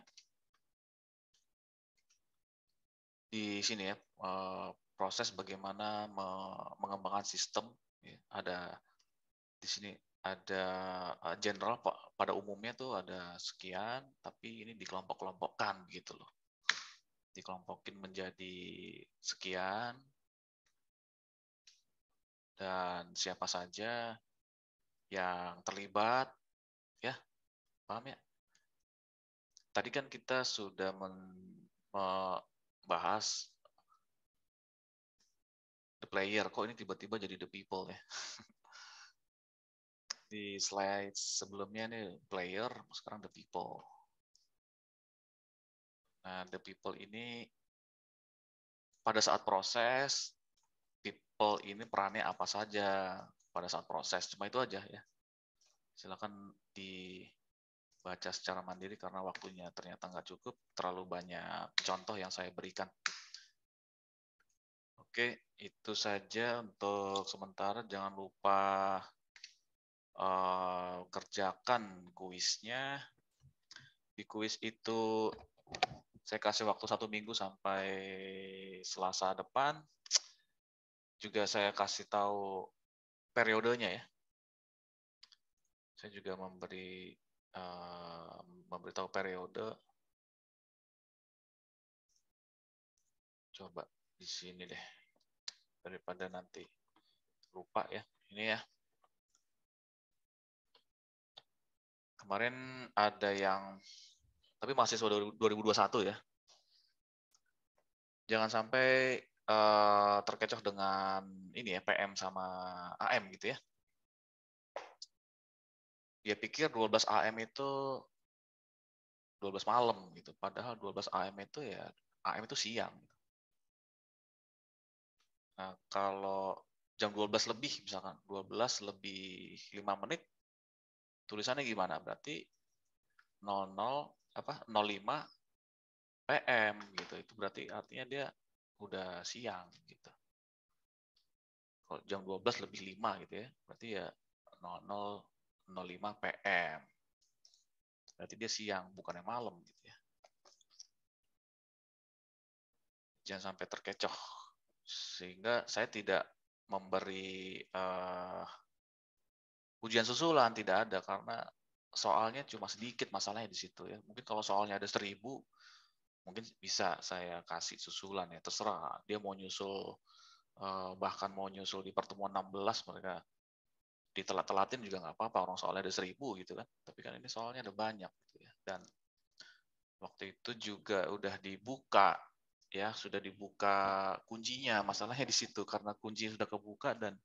di sini ya, proses bagaimana mengembangkan sistem. Ada di sini ada general pada umumnya tuh ada sekian, tapi ini dikelompok-kelompokkan gitu loh. Dikelompokin menjadi sekian, dan siapa saja yang terlibat, ya, paham ya? Tadi kan kita sudah membahas the player, kok ini tiba-tiba jadi the people ya? Di slide sebelumnya nih player, sekarang the people. Nah, the people ini pada saat proses, people ini perannya apa saja pada saat proses, cuma itu aja ya. Silakan dibaca secara mandiri karena waktunya ternyata nggak cukup, terlalu banyak contoh yang saya berikan. Oke, itu saja untuk sementara. Jangan lupa kerjakan kuisnya. Di kuis itu saya kasih waktu 1 minggu sampai Selasa depan. Juga saya kasih tahu periodenya ya. Saya juga memberitahu periode. Coba di sini deh, daripada nanti lupa ya. Ini ya. Kemarin ada yang, tapi mahasiswa 2021 ya. Jangan sampai terkecoh dengan ini ya, PM sama AM gitu ya. Dia pikir 12 AM itu 12 malam gitu. Padahal 12 AM itu ya, AM itu siang. Nah, kalau jam 12 lebih misalkan, 12 lebih 5 menit, tulisannya gimana? Berarti 05 PM gitu. Itu berarti artinya dia udah siang gitu. Kalau jam 12 lebih 5 gitu ya, berarti ya 00.05 PM. Berarti dia siang, bukannya malam gitu ya. Jangan sampai terkecoh. Sehingga saya tidak memberi ujian susulan, tidak ada, karena soalnya cuma sedikit masalahnya di situ ya. Mungkin kalau soalnya ada 1000, mungkin bisa saya kasih susulan ya, terserah. Dia mau nyusul, bahkan mau nyusul di pertemuan 16, mereka ditelat-telatin juga nggak apa-apa, orang soalnya ada 1000 gitu kan. Tapi kan ini soalnya ada banyak gitu ya. Dan waktu itu juga udah dibuka ya sudah dibuka kuncinya. Masalahnya di situ karena kunci sudah kebuka dan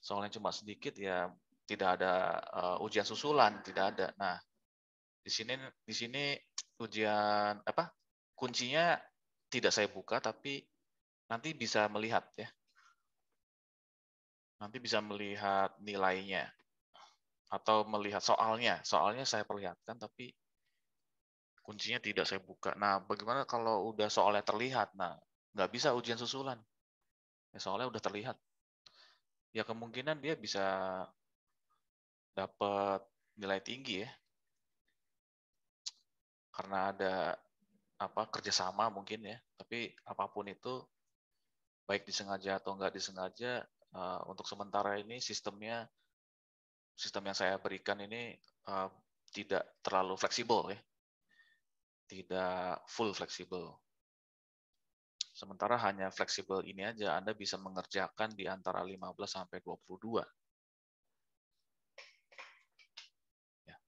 soalnya cuma sedikit ya tidak ada ujian susulan, tidak ada. Nah, di sini ujian apa? Kuncinya tidak saya buka tapi nanti bisa melihat ya. Nanti bisa melihat nilainya atau melihat soalnya. Soalnya saya perlihatkan tapi kuncinya tidak saya buka. Nah, bagaimana kalau udah soalnya terlihat? Nah, nggak bisa ujian susulan. Ya, soalnya udah terlihat. Ya kemungkinan dia bisa dapat nilai tinggi ya. Karena ada kerjasama mungkin ya. Tapi apapun itu, baik disengaja atau nggak disengaja, untuk sementara ini sistem yang saya berikan ini tidak terlalu fleksibel ya. Tidak full fleksibel. Sementara hanya fleksibel ini aja, Anda bisa mengerjakan di antara 15 sampai 22. Ya.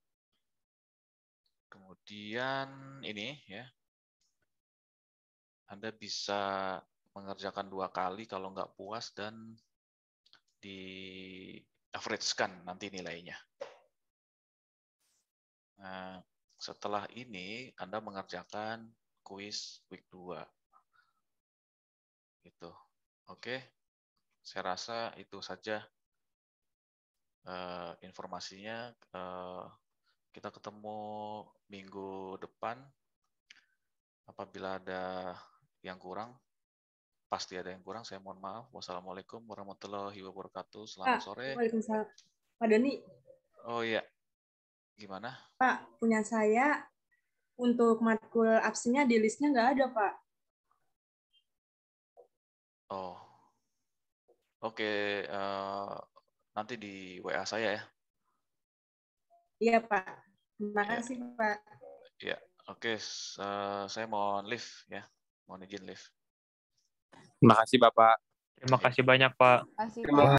Kemudian ini ya, Anda bisa mengerjakan 2 kali kalau nggak puas dan di average-kan nanti nilainya. Nah, setelah ini Anda mengerjakan kuis week 2. Gitu. Oke, saya rasa itu saja informasinya. Kita ketemu minggu depan. Apabila ada yang kurang, pasti ada yang kurang. Saya mohon maaf. Wassalamualaikum warahmatullahi wabarakatuh. Selamat sore. Waalaikumsalam. Pak Doni. Oh iya, gimana? Pak, punya saya untuk matkul absennya di listnya nggak ada, Pak. Oh, oke. Nanti di WA saya ya. Iya, Pak. Terima Ya, kasih, Pak. ya. Oke. Saya mohon leave ya. Mohon izin leave. Terima kasih Bapak. Terima kasih banyak, Pak. Terima kasih, Pak.